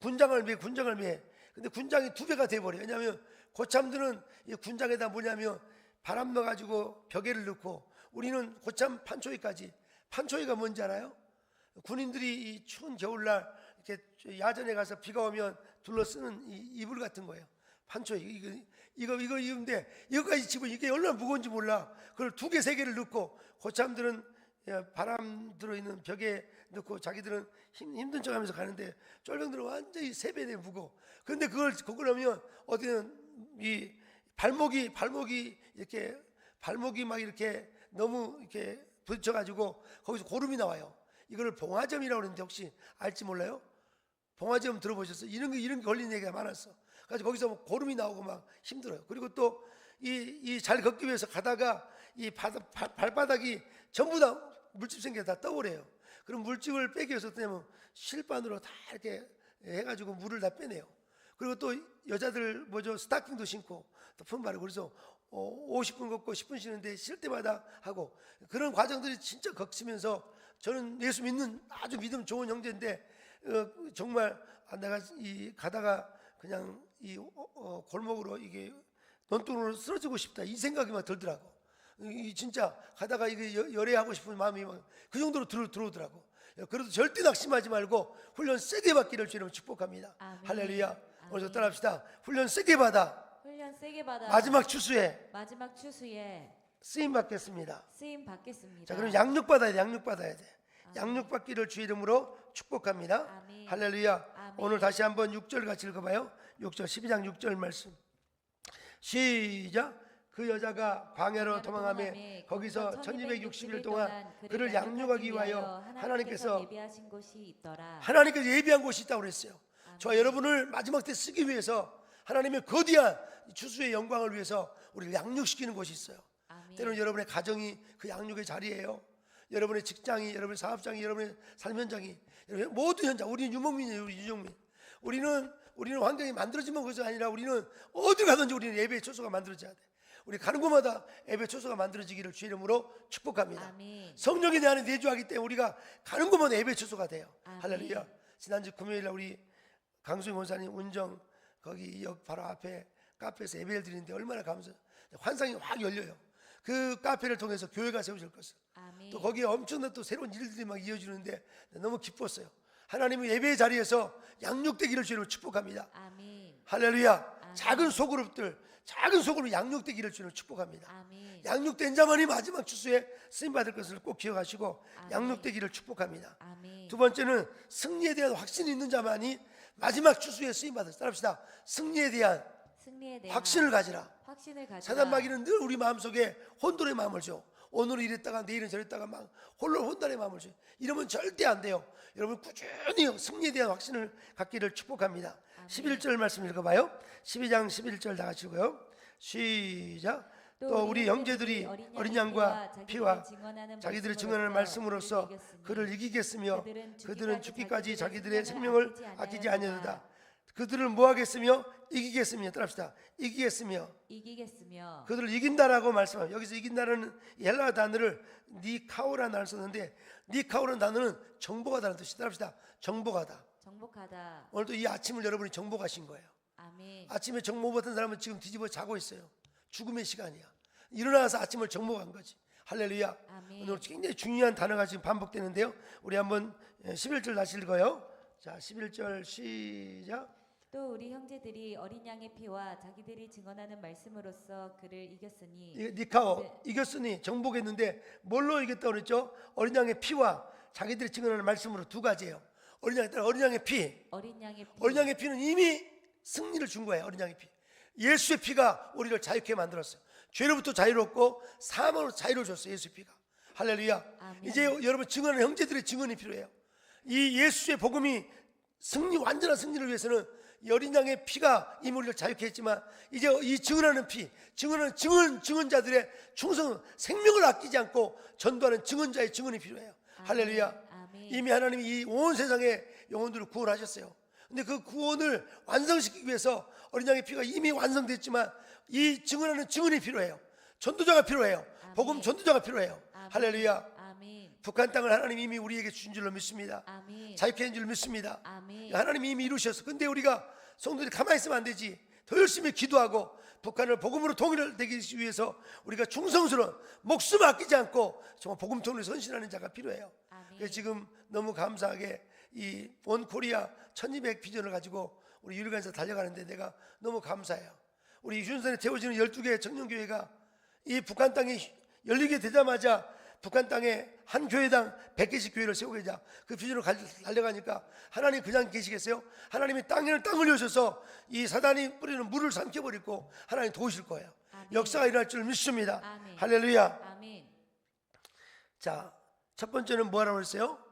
군장을 위해 근데 군장이 2배가 돼버려요. 왜냐하면 고참들은 이 군장에다 뭐냐면 바람 넣어가지고 벽에를 넣고 우리는 고참 판초이까지. 판초이가 뭔지 알아요? 군인들이 이 추운 겨울날 이렇게 야전에 가서 비가 오면 둘러 쓰는 이 이불 같은 거예요. 판초이. 이거 입는데 이거까지 집은 이게 얼마나 무거운지 몰라. 그걸 2개, 3개를 넣고 고참들은 바람 들어있는 벽에 넣고 자기들은 힘든 척하면서 가는데 쫄병들은 완전히 3배 무거워. 그런데 그걸 하면 어디는 이 발목이 이렇게 발목이 막 이렇게 너무 이렇게 부딪혀가지고 거기서 고름이 나와요. 이거를 봉화점이라고 그러는데 혹시 알지 몰라요? 봉화점 들어보셨어요? 이런 게 걸리는 얘기가 많았어. 그래서 거기서 고름이 나오고 막 힘들어요. 그리고 또 이 잘 걷기 위해서 가다가 이 발바닥이 전부 다 물집 생겨 다 떠오래요. 그럼 물집을 빼기 위해서 어떻게 하면 실반으로 다 이렇게 해가지고 물을 다 빼내요. 그리고 또 여자들 스타킹도 신고 또 품 바르고 그래서 50분 걷고 10분 쉬는데 쉴 때마다 하고 그런 과정들이 진짜 거치면서 저는 예수 믿는 아주 믿음 좋은 형제인데 정말 내가 가다가 그냥 골목으로 이게 논두렁으로 쓰러지고 싶다 이 생각이 막 들더라고. 진짜 가다가 이게 열애하고 싶은 마음이 막 그 정도로 들어오더라고. 그래도 절대 낙심하지 말고 훈련 세게 받기를 주님으로 축복합니다. 아멘. 할렐루야. 오늘 따라합시다. 훈련 세게 받아. 훈련 세게 받아. 마지막 추수에 쓰임 받겠습니다. 쓰임 받겠습니다. 자, 그럼 양육 받아야 돼. 양육 받기를 주의 이름으로 축복합니다. 아멘. 할렐루야. 아멘. 오늘 다시 한번 6절 같이 읽어봐요. 6절 12장 6절 말씀. 시작. 그 여자가 광야로 도망하며 거기서 1260일 동안 그를 양육하기 위하여 하나님께서 예비하신 곳이 있더라. 하나님께서 예비한 곳이 있다고 그랬어요. 저와 여러분을 마지막 때 쓰기 위해서 하나님의 거대한 추수의 영광을 위해서 우리를 양육시키는 곳이 있어요. 아멘. 때로는 여러분의 가정이 그 양육의 자리예요. 여러분의 직장이, 여러분의 사업장이, 여러분의 삶 현장이, 여러분의 모든 현장. 우리는 유목민이에요. 우리 유종민. 우리는 환경이 만들어지면 그것이 아니라 우리는 어디 가든지 우리는 예배의 초소가 만들어져야 돼. 우리 가는 곳마다 예배 초소가 만들어지기를 주의 이름으로 축복합니다. 아멘. 성령에 대한 내주하기 때문에 우리가 가는 곳마다 예배 초소가 돼요. 아멘. 할렐루야. 지난주 금요일날 우리 강수영 원사님 운정 거기 역 바로 앞에 카페에서 예배를 드리는데 얼마나 감사. 환상이 확 열려요. 그 카페를 통해서 교회가 세워질 것을. 아멘. 또 거기에 엄청난 또 새로운 일들이 막 이어지는데 너무 기뻤어요. 하나님의 예배의 자리에서 양육되기를 주로 축복합니다. 아멘. 할렐루야. 아멘. 작은 소그룹 양육되기를 주로 축복합니다. 아멘. 양육된 자만이 마지막 추수에 쓰임 받을 것을 꼭 기억하시고 아멘. 양육되기를 축복합니다. 아멘. 두 번째는 승리에 대한 확신이 있는 자만이 마지막 추수에 쓰임 받을. 따라합시다. 승리에 대한 확신을 가지라. 사단 마귀는 늘 우리 마음속에 혼돈의 마음을 줘. 오늘은 이랬다가 내일은 저랬다가 막 혼돈의 마음을 줘. 이러면 절대 안 돼요. 여러분 꾸준히 승리에 대한 확신을 갖기를 축복합니다. 11절 말씀 읽어봐요. 12장 11절 다 같이 읽어요. 시작. 또 우리 형제들이 어린 양과 피와 자기들이 증언하는 말씀으로써 그를 이기겠으며 그들은 죽기까지 자기들의 생명을 아끼지 아니하리다. 그들을 뭐 하겠으며 이기겠으며 따라합시다. 이기겠으며 그들을 이긴다라고 말씀합니다. 여기서 이긴다는 헬라 단어를 니카오라는 단어를 썼는데 니카오라는 단어는 정복하다는 뜻이 따라합시다. 정복하다. 오늘도 이 아침을 여러분이 정복하신 거예요. 아멘. 아침에 정복 못한 사람은 지금 뒤집어 자고 있어요. 죽음의 시간이야. 일어나서 아침을 정복한 거지. 할렐루야. 아멘. 오늘 굉장히 중요한 단어가 지금 반복되는데요. 우리 한번 11절 다시 읽어요. 자, 11절 시작. 또 우리 형제들이 어린 양의 피와 자기들이 증언하는 말씀으로써 그를 이겼으니 니카오 이겼으니 정복했는데 뭘로 이겼다고 그랬죠? 어린 양의 피와 자기들이 증언하는 말씀으로 두 가지예요. 어린 양의 피. 어린 양의 피는 이미 승리를 준 거예요. 어린 양의 피. 예수의 피가 우리를 자유케 만들었어요. 죄로부터 자유롭고 사망으로 자유를 줬어요. 예수의 피가. 할렐루야. 아멘. 이제 여러분 증언하는 형제들의 증언이 필요해요. 이 예수의 복음이 완전한 승리를 위해서는 이 어린 양의 피가 이미 우리를 자유케 했지만 이제 이 증언하는 피, 증언자들의 충성, 생명을 아끼지 않고 전도하는 증언자의 증언이 필요해요. 할렐루야. 아멘. 이미 하나님이 이 온 세상의 영혼들을 구원하셨어요. 근데 그 구원을 완성시키기 위해서 어린 양의 피가 이미 완성됐지만 이 증언하는 증언이 필요해요. 전도자가 필요해요. 아멘. 복음 전도자가 필요해요. 아멘. 할렐루야. 아멘. 북한 땅을 하나님이 이미 우리에게 주신 줄로 믿습니다. 아멘. 자유케 한 줄 믿습니다. 아멘. 하나님이 이미 이루셨어. 근데 우리가 성도들이 가만히 있으면 안 되지. 더 열심히 기도하고 북한을 복음으로 통일되기 위해서 우리가 충성스러운 목숨 아끼지 않고 정말 복음 통일에 선신하는 자가 필요해요. 아멘. 그래서 지금 너무 감사하게 이 원 코리아 1200 비전을 가지고 우리 유리관에서 달려가는데 내가 너무 감사해요. 우리 유준선에 태워지는 12개의 청년교회가 이 북한 땅이 열리게 되자마자 북한 땅에 한 교회당 100개씩 교회를 세우고자 그 비전으로 달려가니까 하나님 그냥 계시겠어요? 하나님이 땅을 여셔서 이 사단이 뿌리는 물을 삼켜버리고 하나님 도우실 거예요. 아멘. 역사가 일어날 줄 믿습니다. 아멘. 할렐루야. 아멘. 자, 첫 번째는 뭐라고 했어요?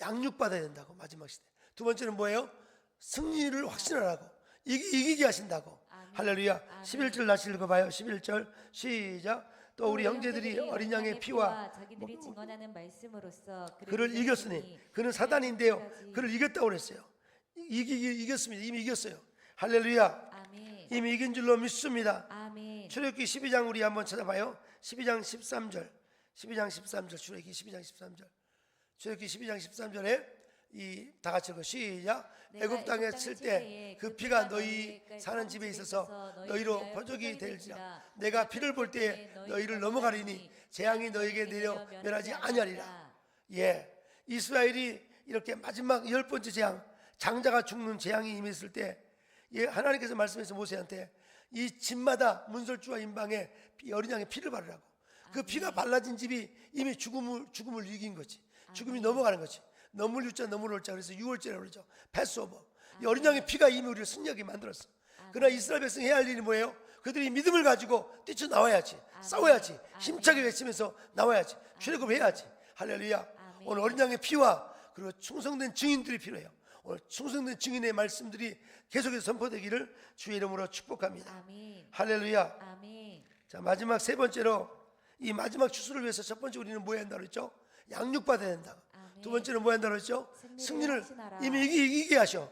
양육받아야 된다고. 마지막 시대. 두 번째는 뭐예요? 승리를 확신하라고. 이기게 하신다고. 아멘. 할렐루야. 아멘. 11절 다시 읽어봐요. 11절 시작. 또 우리 형제들이 어린 양의 피와 자기들이 증언하는 말씀으로써 그를 이겼으니 그는 사단인데요. 그를 이겼다고 그랬어요. 이겼습니다. 이미 이겼어요. 할렐루야. 아멘. 이미 이긴 줄로 믿습니다. 아멘. 출애굽기 12장 우리 한번 찾아봐요. 12장 13절. 12장 13절 출애굽기 12장 13절. 출애굽기 12장 13절에 이 다 같이 읽어 시작. 애굽 땅에 칠 때 그 피가 너희 사는 집에 있어서 너희로 표적이 될지라. 내가 피를 볼 때에 너희를 넘어가리니 재앙이 너희에게 내려 멸하지 아니하리라. 예, 이스라엘이 이렇게 마지막 10번째 재앙, 장자가 죽는 재앙이 임했을 때 하나님께서 말씀해서 모세한테 이 집마다 문설주와 임방에 어린 양의 피를 바르라고. 그 피가 발라진 집이 이미 죽음을 이긴 거지. 죽음이 넘어가는 거지. 넘을 유자 넘을 올자 그래서 6월째라고 그러죠. 패스오버. 이 어린 양의 피가 이미 우리를 승리하게 만들었어. 그러나 이스라엘 백성이 해야 할 일이 뭐예요? 그들이 믿음을 가지고 뛰쳐나와야지. 싸워야지. 힘차게 외치면서 나와야지. 출애굽해야지. 할렐루야. 오늘 어린 양의 피와 그리고 충성된 증인들이 필요해요. 오늘 충성된 증인의 말씀들이 계속해서 선포되기를 주의 이름으로 축복합니다. 아멘. 할렐루야. 아멘. 자, 마지막 세 번째로 이 마지막 추수를 위해서 첫 번째 우리는 뭐 해야 한다고 그랬죠? 양육받아야 된다. 아멘. 두 번째는 뭐 한다고 그랬죠? 승리를 확신하라. 이미 이기게 하셔.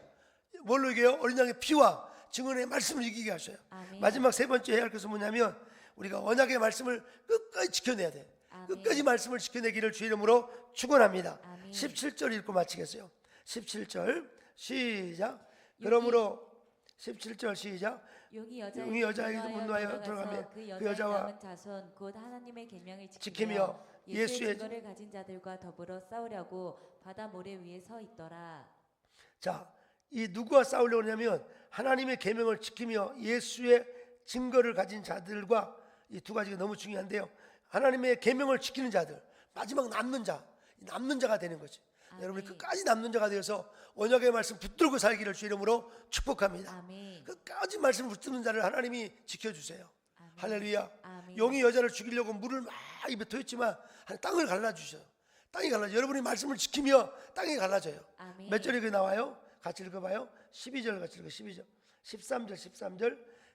뭘로 이겨요? 어린 양의 피와 증언의 말씀을 이기게 하셔요. 아멘. 마지막 세 번째 해야 할 것은 뭐냐면 우리가 언약의 말씀을 끝까지 지켜내야 돼. 아멘. 끝까지 말씀을 지켜내기를 주의 이름으로 축원합니다. 아멘. 17절 읽고 마치겠어요. 17절 시작. 그러므로 17절 시작. 용이 여자에게 문화에 들어가며 그 그 여자와 남은 자손 곧 하나님의 계명을 지키며 지키며 예수의 예수의 증거를 가진 자들과 더불어 싸우려고 바다 모래 위에 서 있더라. 자, 이 누구와 싸우려고 하냐면 하나님의 계명을 지키며 예수의 증거를 가진 자들과 이 두 가지가 너무 중요한데요. 하나님의 계명을 지키는 자들, 마지막 남는 자가 되는 거지. 아멘. 여러분이 끝까지 남는 자가 되어서 언약의 말씀 붙들고 살기를 주의 이름으로 축복합니다. 아멘. 끝까지 말씀 붙드는 자를 하나님이 지켜주세요. 아멘. 할렐루야. 아멘. 용이 여자를 죽이려고 물을 막 입에 토했지만 땅을 갈라주셔요. 땅이 갈라져. 여러분이 말씀을 지키며 땅이 갈라져요. 아멘. 몇 절이 그 나와요? 같이 읽어봐요. 12절 같이 읽어요. 12절,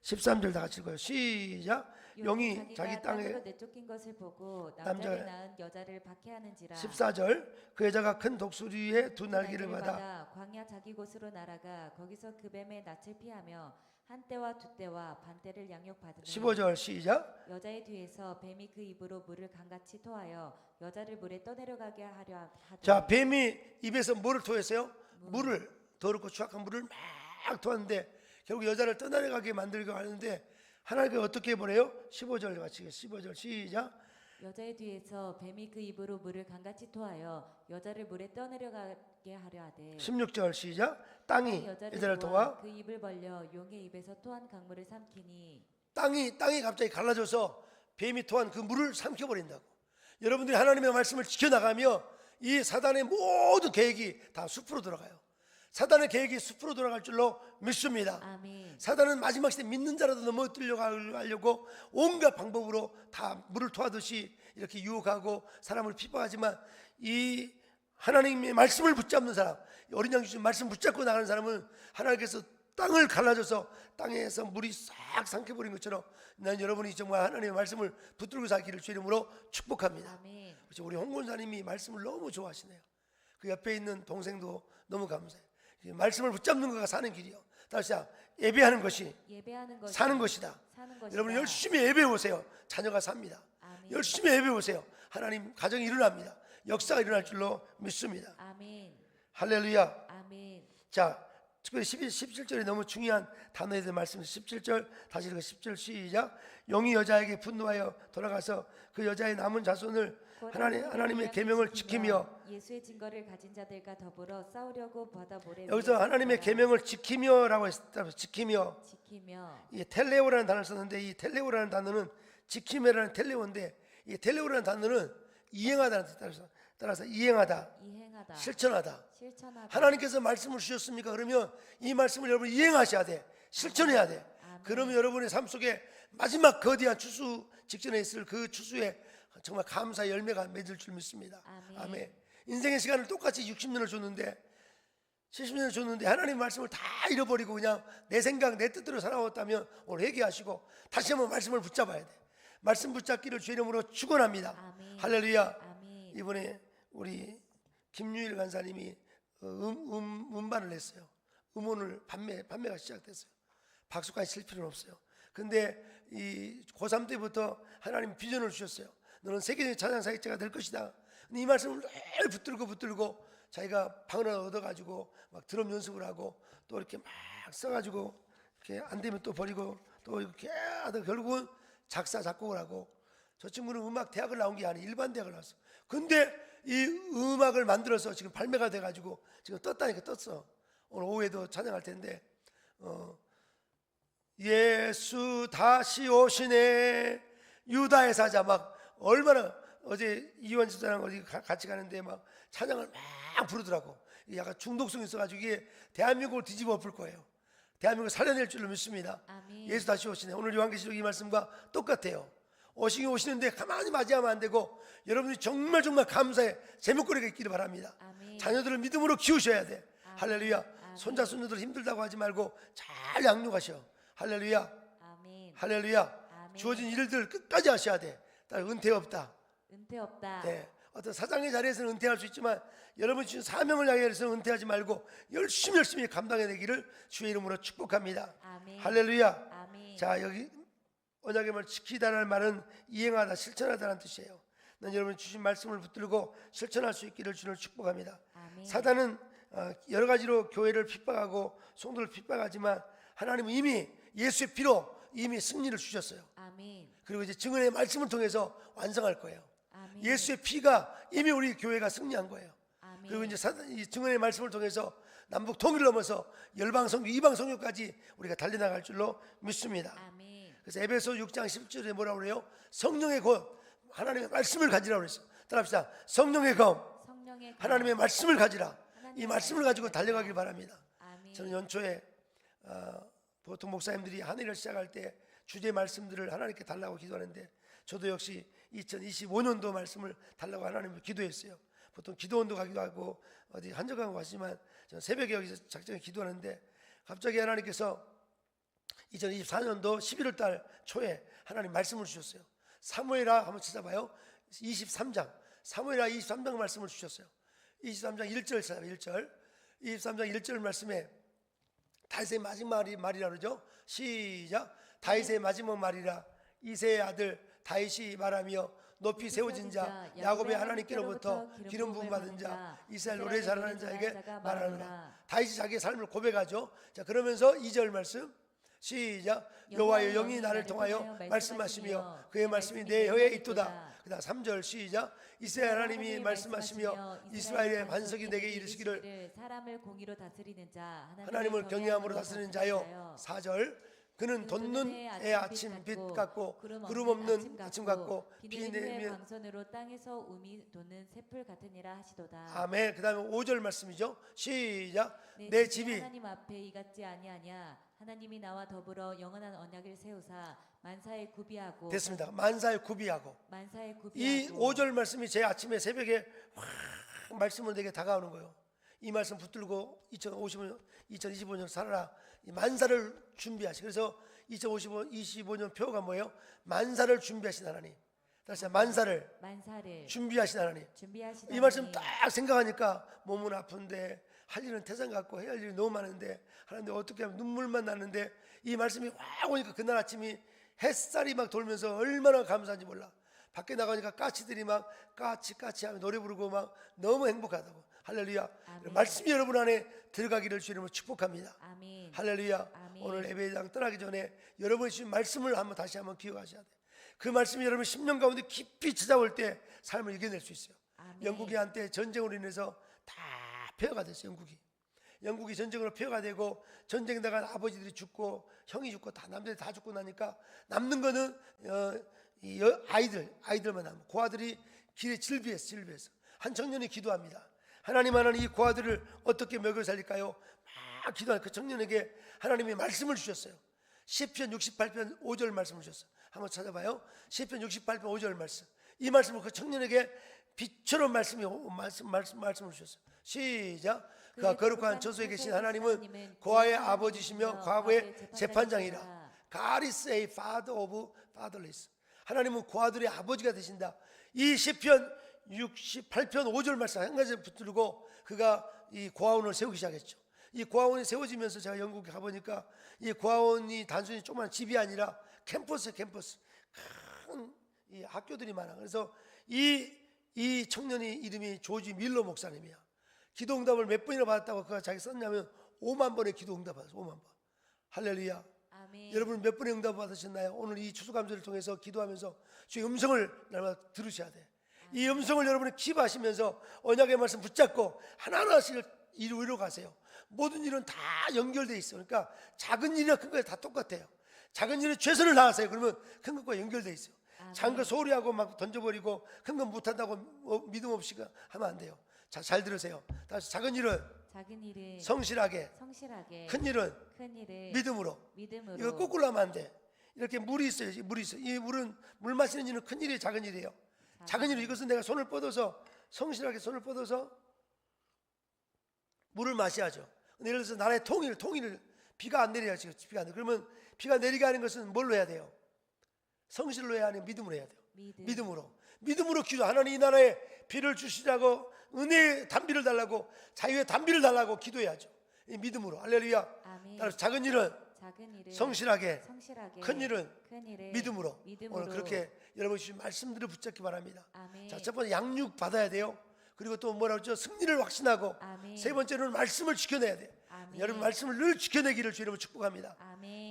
13절 다 같이 읽어요. 시작. 용이 자기 땅에 내쫓긴 것을 보고 남자를 남자를 낳은 여자를 박해하는지라. 14절, 그 여자가 큰 독수리의 두 날개를 받아 광야 자기 곳으로 날아가 거기서 그 뱀의 낯을 피하며 한 때와 두 때와 반 때를 양육받으며. 15절 시작. 여자의 뒤에서 뱀이 그 입으로 물을 강같이 토하여 여자를 물에 떠내려가게 하려 하더니. 자, 뱀이 입에서 뭐를 토했어요? 물을, 더럽고 추악한 물을 막 토하는데 결국 여자를 떠나려가게 만들고 하는데 하나님께서 어떻게 보내요? 15절 같이 15절 시작. 여자의 뒤에서 뱀이 그 입으로 물을 강같이 토하여 여자를 물에 떠내려가게 하려 하되. 16절 시작. 땅이 여자를 도와 그 입을 벌려 용의 입에서 토한 강물을 삼키니. 땅이 갑자기 갈라져서 뱀이 토한 그 물을 삼켜버린다고. 여러분들이 하나님의 말씀을 지켜나가며 이 사단의 모든 계획이 다 숲으로 들어가요. 사단의 계획이 숲으로 돌아갈 줄로 믿습니다. 아멘. 사단은 마지막 시대 믿는 자라도 넘어뜨리려고 하려고 온갖 방법으로 다 물을 토하듯이 이렇게 유혹하고 사람을 핍박하지만 이 하나님의 말씀을 붙잡는 사람, 어린 양 주신 말씀 붙잡고 나가는 사람은 하나님께서 땅을 갈라져서 땅에서 물이 싹 삼켜버린 것처럼 난 여러분이 정말 하나님의 말씀을 붙들고 살기를 주의 이름으로 축복합니다. 아멘. 그렇죠. 우리 홍 권사님이 말씀을 너무 좋아하시네요. 그 옆에 있는 동생도 너무 감사해요. 말씀을 붙잡는 것가 사는 길이요. 다시 예배하는 것이 사는 것이다. 여러분 열심히 예배 오세요. 자녀가 삽니다. 아멘. 열심히 예배 오세요. 하나님 가정이 일어납니다. 역사가 일어날 줄로 믿습니다. 아멘. 할렐루야. 아멘. 자, 특별히 17절이 너무 중요한 단어에 대한 말씀. 17절 다시 읽어. 10절 시작. 용이 여자에게 분노하여 돌아가서 그 여자의 남은 자손을 하나님의 계명을 지키며. 예수의 증거를 가진 자들과 더불어 싸우려고 바다 모래 위에 여기서 하나님의 계명을 지키며라고 했다. 지키며. 지키며. 텔레오라는 단어를 썼는데 이 텔레오라는 단어는 지키며라는 텔레오인데 이 텔레오라는 단어는 이행하다는 뜻 따라서 이행하다, 실천하다. 하나님께서 말씀을 주셨습니까? 그러면 이 말씀을 여러분 이행하셔야 돼. 실천해야 돼. 아멘. 그러면 여러분의 삶 속에 마지막 거대한 추수 직전에 있을 그 추수에 정말 감사의 열매가 맺을 줄 믿습니다. 아멘. 인생의 시간을 똑같이 60년을 줬는데 70년을 줬는데 하나님 말씀을 다 잃어버리고 그냥 내 생각 내 뜻대로 살아왔다면 오늘 회개하시고 다시 한번 말씀을 붙잡아야 돼. 말씀 붙잡기를 주의 이름으로 축원합니다. 할렐루야. 아멘. 이번에 우리 김유일 간사님이 음반을 냈어요. 음원을 판매가 시작됐어요. 박수까지 칠 필요는 없어요. 근데 이 고3 때부터 하나님 비전을 주셨어요. 너는 세계적인 찬양 사역자가 될 것이다. 근데 이 말씀을 늘 붙들고 자기가 방을 얻어가지고 막 드럼 연습을 하고 또 이렇게 막 써가지고 이렇게 안 되면 또 버리고 또 이렇게 하다가 결국은 작사 작곡을 하고 저 친구는 음악 대학을 나온 게 아니에요. 일반 대학을 나왔어. 근데 이 음악을 만들어서 지금 발매가 돼가지고 지금 떴다니까 떴어. 오늘 오후에도 찬양할 텐데 예수 다시 오시네 유다의 사자 막 얼마나 어제 이완 집사랑 어디 같이 가는데 막 찬양을 막 부르더라고. 약간 중독성이 있어가지고 이게 대한민국을 뒤집어 엎을 거예요. 대한민국을 살려낼 줄로 믿습니다. 아멘. 예수 다시 오시네. 오늘 요한계시록 이 말씀과 똑같아요. 오시는데 가만히 맞이하면 안 되고 여러분이 정말 감사해 제목거리가 있기를 바랍니다. 아멘. 자녀들을 믿음으로 키우셔야 돼. 아멘. 할렐루야. 아멘. 손자 손녀들 힘들다고 하지 말고 잘 양육하셔. 할렐루야. 아멘. 할렐루야. 아멘. 주어진 일들 끝까지 하셔야 돼. 은퇴 없다. 은퇴 없다. 네. 어떤 사장의 자리에서는 은퇴할 수 있지만 여러분 주신 사명을 향해서는 은퇴하지 말고 열심히 감당해내기를 주의 이름으로 축복합니다. 아멘. 할렐루야. 아멘. 자, 여기 언약의 말 지키다라는 말은 이행하다, 실천하다라는 뜻이에요. 난 여러분 주신 말씀을 붙들고 실천할 수 있기를 주를 축복합니다. 아멘. 사단은 여러 가지로 교회를 핍박하고 성도를 핍박하지만 하나님은 이미 예수의 피로 이미 승리를 주셨어요. 아멘. 그리고 이제 증언의 말씀을 통해서 완성할 거예요. 아멘. 예수의 피가 이미 우리 교회가 승리한 거예요. 아멘. 그리고 이제 이 증언의 말씀을 통해서 남북 통일을 넘어서 열방 성교, 이방 성교까지 우리가 달려나갈 줄로 믿습니다. 아멘. 그래서 에베소 6장 10절에 뭐라고 그래요? 성령의 검, 하나님의 말씀을 가지라고 그랬어요. 따라합시다. 성령의 검, 하나님의 말씀을 가지라. 이 말씀을 가지고 달려가길 바랍니다. 아멘. 저는 연초에 보통 목사님들이 한 해를 시작할 때 주제 말씀들을 하나님께 달라고 기도하는데 저도 역시 2025년도 말씀을 달라고 하나님을 기도했어요. 보통 기도원도 가기도 하고 어디 한적하고 가시지만 저는 새벽에 여기서 작정에 기도하는데 갑자기 하나님께서 2024년도 11월 달 초에 하나님 말씀을 주셨어요. 사무엘하 한번 찾아봐요. 23장 사무엘하 23장 말씀을 주셨어요. 23장 1절 찾아봐요. 1절 23장 1절 말씀에 다윗의 마지막 말이라 그러죠. 시작. 다윗의 마지막 말이라 이새의 아들 다윗이 말하며 높이 세워진 자 야곱의 하나님께로부터 기름 부음 받은 자 이스라엘 노래 잘하는 자에게 말하노라. 다윗이 자기의 삶을 고백하죠. 자, 그러면서 2절 말씀 시작. 여호와의 영이 나를 통하여 말씀하시며 그의 말씀이 내 혀에 있도다. 그다음 3절 시작. 이스라엘 하나님이 말씀하시며 이스라엘의 반석이 내게 이르시기를 사람을 공의로 다스리는 자 하나님을 경외함으로 다스리는 자여. 4절 그는 돋는 해 아침 빛 같고 구름 없는 아침 같고 비 내리는 광선으로 땅에서 우미 돋는 새풀 같으니라 하시도다. 아멘. 그 다음에 5절 말씀이죠. 시작. 내 집이 하나님 앞에 이같지 아니하냐. 하나님이 나와 더불어 영원한 언약을 세우사 만사에 구비하고. 됐습니다. 만사에 구비하고. 이 5절 말씀이 제 아침에 새벽에 확 말씀으로 내게 다가오는 거예요. 이 말씀 붙들고 2025년 살아라. 이 만사를 준비하시. 그래서 2025년 표가 뭐예요? 만사를 준비하신 하나님. 다시 만사를 준비하신 하나님. 이 말씀 딱 생각하니까 몸은 아픈데 할 일은 태산 같고 해야 할 일이 너무 많은데 하는데 어떻게 하면 눈물만 나는데 이 말씀이 확 오니까 그날 아침이 햇살이 막 돌면서 얼마나 감사한지 몰라. 밖에 나가니까 까치들이 막 까치 하며 노래 부르고 막 너무 행복하다고. 할렐루야. 말씀이 여러분 안에 들어가기를 주님으로 축복합니다. 아멘. 할렐루야. 아멘. 오늘 예배당 떠나기 전에 여러분이 주신 말씀을 다시 한번 기억하셔야 돼요. 그 말씀이 여러분 10년 가운데 깊이 찾아올 때 삶을 이겨낼 수 있어요. 아멘. 영국이 한때 전쟁으로 인해서 다 폐허가 됐어요. 영국이 전쟁으로 폐허가 되고 전쟁에 나간 아버지들이 죽고 형이 죽고 다 남들이 다 죽고 나니까 남는 거는 아이들만 남고 고아들이 길에 질비해서 한 청년이 기도합니다. 하나님 이 고아들을 어떻게 먹여 살릴까요? 막 기도하는 그 청년에게 하나님이 말씀을 주셨어요. 시편 68편 5절 말씀을 주셨어요. 한번 찾아봐요. 시편 68편 5절 말씀. 이 말씀을 그 청년에게 빛처럼 말씀을 주셨어요. 시작. 그가 거룩한 저수에 계신 하나님은 고아의 아버지시며 과부의 재판장이라. God is a father of fatherless. 하나님은 고아들의 아버지가 되신다. 이 시편 68편 5절 말씀 한 가지 붙들고 그가 이 고아원을 세우기 시작했죠. 이 고아원이 세워지면서 제가 영국에 가보니까 이 고아원이 단순히 조그만 집이 아니라 캠퍼스 큰 이 학교들이 많아. 그래서 이 청년이 이름이 조지 밀러 목사님이야. 기도 응답을 몇 번이나 받았다고 그가 자기 썼냐면 5만 번의 기도 응답 받았어. 5만 번. 할렐루야. 아멘. 여러분 몇 번의 응답 받으셨나요? 오늘 이 추수감사를 통해서 기도하면서 주의 음성을 날마다 들으셔야 돼. 이 음성을 여러분이 기도하시면서 언약의 말씀 붙잡고 하나하나씩 이루어 가세요. 모든 일은 다 연결되어 있어요. 그러니까 작은 일이나 큰 거 다 똑같아요. 작은 일에 최선을 다하세요. 그러면 큰 것과 연결되어 있어요. 작은 거 소홀히 하고 막 던져버리고 큰 건 못한다고 믿음 없이 하면 안 돼요. 자, 잘 들으세요. 다시 작은 일은 성실하게, 큰 일은 믿음으로. 이거 거꾸로 하면 안 돼. 이렇게 물이 있어요. 이 물은 물 마시는 일은 큰 일이에요, 작은 일이에요. 작은 일은 이것은 내가 손을 뻗어서 성실하게 손을 뻗어서 물을 마셔야죠. 근데 예를 들어서 나라의 통일을 비가 안 내려야지. 비가 안 내려. 그러면 비가 내리게 하는 것은 뭘로 해야 돼요? 성실로 해야 하는 믿음으로 해야 돼요. 믿음으로 기도. 하나님 이 나라에 비를 주시라고 은혜의 단비를 달라고 자유의 단비를 달라고 기도해야죠. 이 믿음으로. 할렐루야. 따라서 작은 일은 성실하게, 큰 일은 믿음으로. 오늘 그렇게 여러분 주신 말씀들을 붙잡기 바랍니다. 자, 첫 번째 양육 받아야 돼요. 그리고 또 뭐라고 그러죠? 승리를 확신하고. 세 번째는 말씀을 지켜내야 돼요. 여러분 말씀을 늘 지켜내기를 주님으로 축복합니다.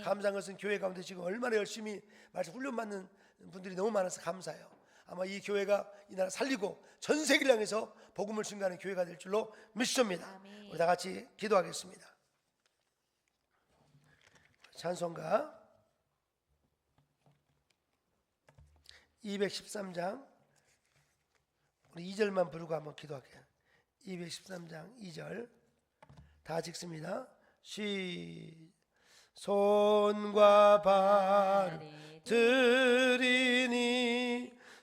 감사한 것은 교회 가운데 지금 얼마나 열심히 말씀 훈련 받는 분들이 너무 많아서 감사해요. 아마 이 교회가 이 나라 살리고 전 세계를 향해서 복음을 증거하는 교회가 될 줄로 믿습니다. 우리 다 같이 기도하겠습니다. 찬송가 213장 우리 2절만 부르고 한번 기도할게요. 213장 2절 다 같이 읽습니다. 손과 발 드리니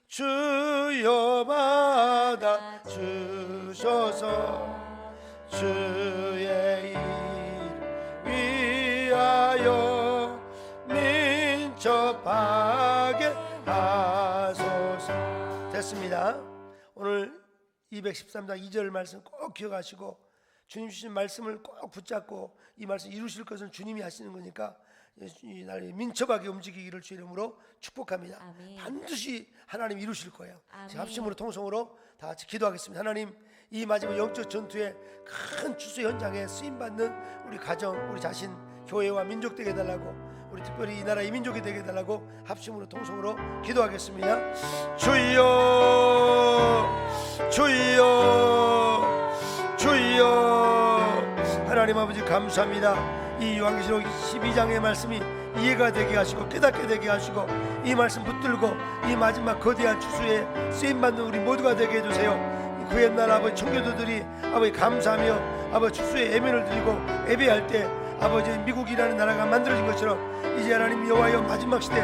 주여 받아 주소서. 주의 이름 됐습니다. 오늘 213장 2절 말씀 꼭 기억하시고 주님 주신 말씀을 꼭 붙잡고 이 말씀 이루실 것은 주님이 하시는 거니까 이 날이 민첩하게 움직이기를 주 이름으로 축복합니다. 아멘. 반드시 하나님 이루실 거예요. 아멘. 합심으로 통성으로 다 같이 기도하겠습니다. 하나님, 이 마지막 영적 전투의 큰 추수 현장에 쓰임받는 우리 가정, 우리 자신, 교회와 민족 되게 해달라고, 우리 특별히 이 나라 이 민족이 되게 해달라고 합심으로 통성으로 기도하겠습니다. 주여, 주여, 주여. 하나님 아버지 감사합니다. 이 요한계시록 12장의 말씀이 이해가 되게 하시고 깨닫게 되게 하시고 이 말씀 붙들고 이 마지막 거대한 추수에 쓰임받는 우리 모두가 되게 해주세요. 그 옛날 아버지 청교도들이 아버지 감사하며 아버지 추수에 예배를 드리고 예배할 때 아버지 미국이라는 나라가 만들어진 것처럼 이제 하나님 여호와여 마지막 시대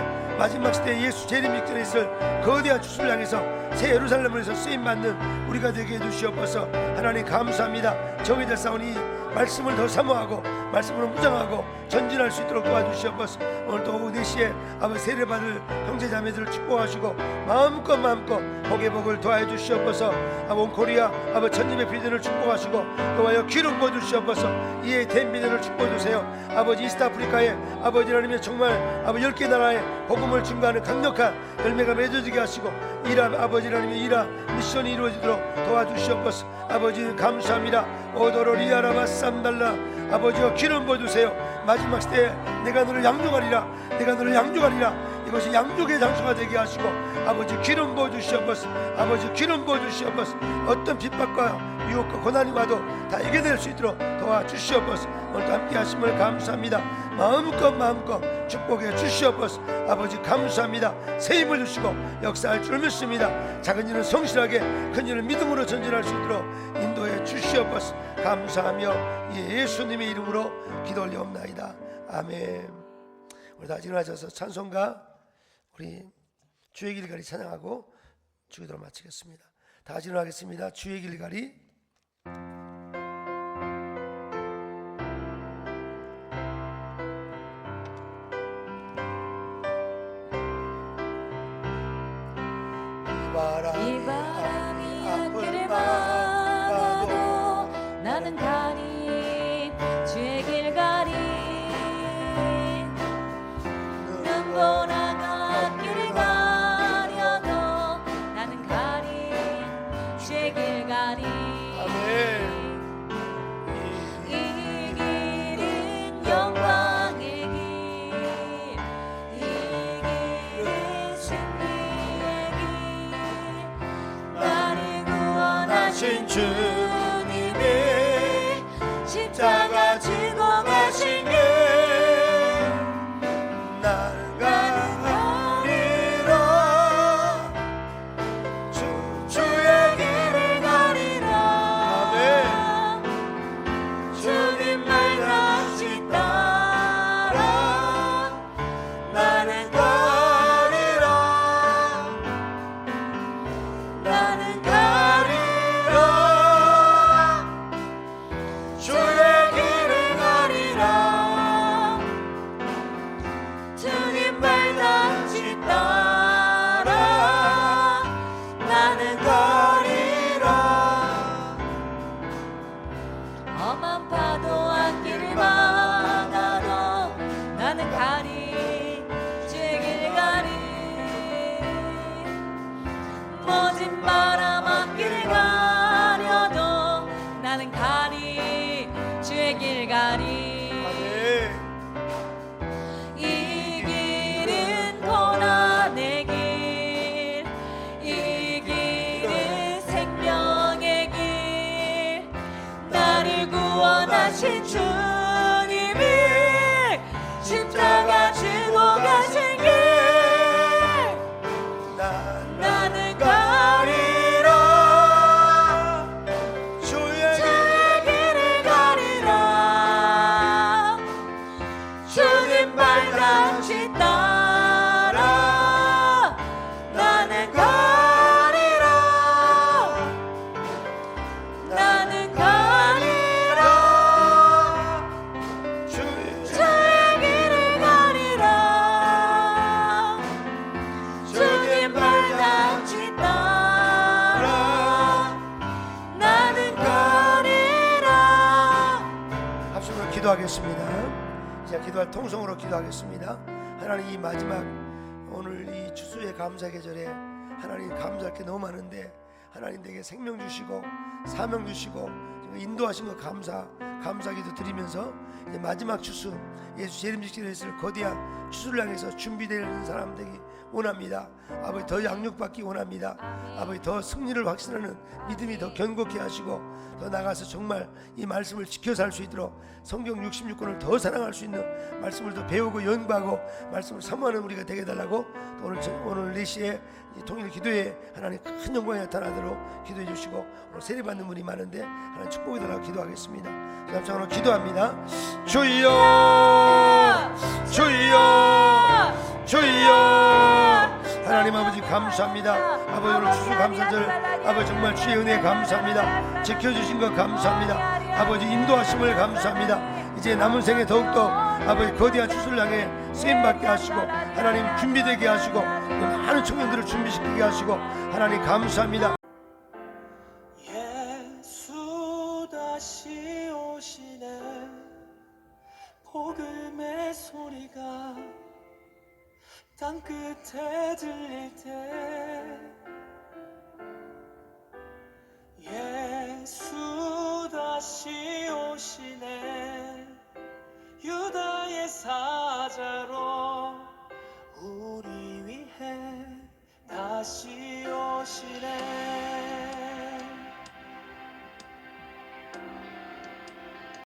예수 재림 직전에 있을 거대한 추수를 향해서 새 예루살렘에서 쓰임받는 우리가 되게 해주시옵소서. 하나님 감사합니다. 정의될 싸우니 말씀을 더 사모하고 말씀으로 무장하고 전진할 수 있도록 도와주시옵소서. 오늘 또 오후 4시에 아버지 세례받을 형제자매들을 축복하시고 마음껏 복의 복을 더하여 주시옵소서. 온 코리아 아버지 천님의 비전을 축복하시고 여호와여 기름 부어 주시옵소서. 이에 된 비전을 축복해 주세요. 아버지 이스트아프리카에 아버지 하나님의 정말 아버지 10개 나라에 복음을 증거하는 강력한 열매가 맺어지게 하시고 이라 아버지 하나님의 이라 미션이 이루어지도록 도와주시옵소서. 아버지 감사합니다. 오도로리아라바 쌈달라. 아버지여 기름 부어주세요. 마지막 시대에 내가 너를 양육하리라. 내가 너를 양육하리라. 이것이 양육의 장소가 되게 하시고 아버지 기름 부어주시옵소서. 아버지 기름 부어주시옵소서. 어떤 핍박과 유혹과 고난이 와도 다 이겨낼 수 있도록 도와주시옵소서. 오늘도 함께 하심을 감사합니다. 마음껏 축복해 주시옵소서. 아버지 감사합니다. 새 힘을 주시고 역사할 줄 믿습니다. 작은 일은 성실하게 큰 일은 믿음으로 전진할 수 있도록 인도해 주시옵소서. 감사하며 예수님의 이름으로 기도 올려옵나이다. 아멘. 우리 다 일어나셔서 찬송가 우리 주의 길가리 찬양하고 주기도로 마치겠습니다. 다 일어나겠습니다. 주의 길가리. 이 바람이 앞길을 막아도 나는 가리 주의 길 가리 눈보라가 앞길을 가려도 나는 가리 주의 길 가리 아멘. 이 길은 영광의 길 이 길은 승리의 길 나를 구원하신 주님이 십자가 지고 가신 길 나는 가리라. 주의 길을 가리라 아멘. 주님 말 다시 따라 나는 가리라 나는 가리라 주의 길을 가리라 주님 말 다시 따라 나는 가리라 험한 파도 앞길을 막아도 나는 가리 주의 길 가리 모진 바람 앞길을 가려도 나는 가리 주의 길 가리 아멘. 이 길은 고난의 길, 이 길은 생명의 길, 나를 구원하신 주님이 십자가 지고 가신 길, 나는 가리라 주의 주의 길을 가리라 주님 말 다시 따라 나는 가리라 나는 가리라 기도하겠습니다. 이제 기도할 통성으로 기도하겠습니다. 하나님, 이 마지막 오늘 이 추수의 감사 계절에 하나님 감사할 게 너무 많은데 하나님 내게 생명 주시고 사명 주시고 인도하신 거 감사기도 드리면서 이제 마지막 추수, 예수 재림직시를 했을 거대한 추수를 향해서 준비되는 사람 되기 원합니다. 아버지, 더 양육받기 원합니다. 아버지, 더 승리를 확신하는 믿음이 더 견고케 하시고 더 나가서 정말 이 말씀을 지켜 살 수 있도록 성경 66권을 더 사랑할 수 있는 말씀을 더 배우고 연구하고 말씀을 사모하는 우리가 되게 해달라고, 또 오늘 4시에 통일 기도에 하나님 큰 영광이 나타나도록 기도해 주시고, 오늘 세례받는 분이 많은데 하나님 축복이 달라고 기도하겠습니다. 감사하고 기도합니다. 주여 주여 주여. 하나님 아버지 감사합니다. 아버지, 오늘 추수 감사절 아버지 정말 주의 은혜 감사합니다. 지켜주신 것 감사합니다. 아버지, 인도하심을 감사합니다. 이제 남은 생에 더욱더 아버지 거대한 추수를 향해 쓰임받게 하시고 하나님 준비되게 하시고 많은 청년들을 준비시키게 하시고 하나님 감사합니다. 예수 다시 오시네. 복음의 소리가 땅끝에 들릴 때 예수 다시 오시네. 유다의 사자로 우리 위해 다시 오시네.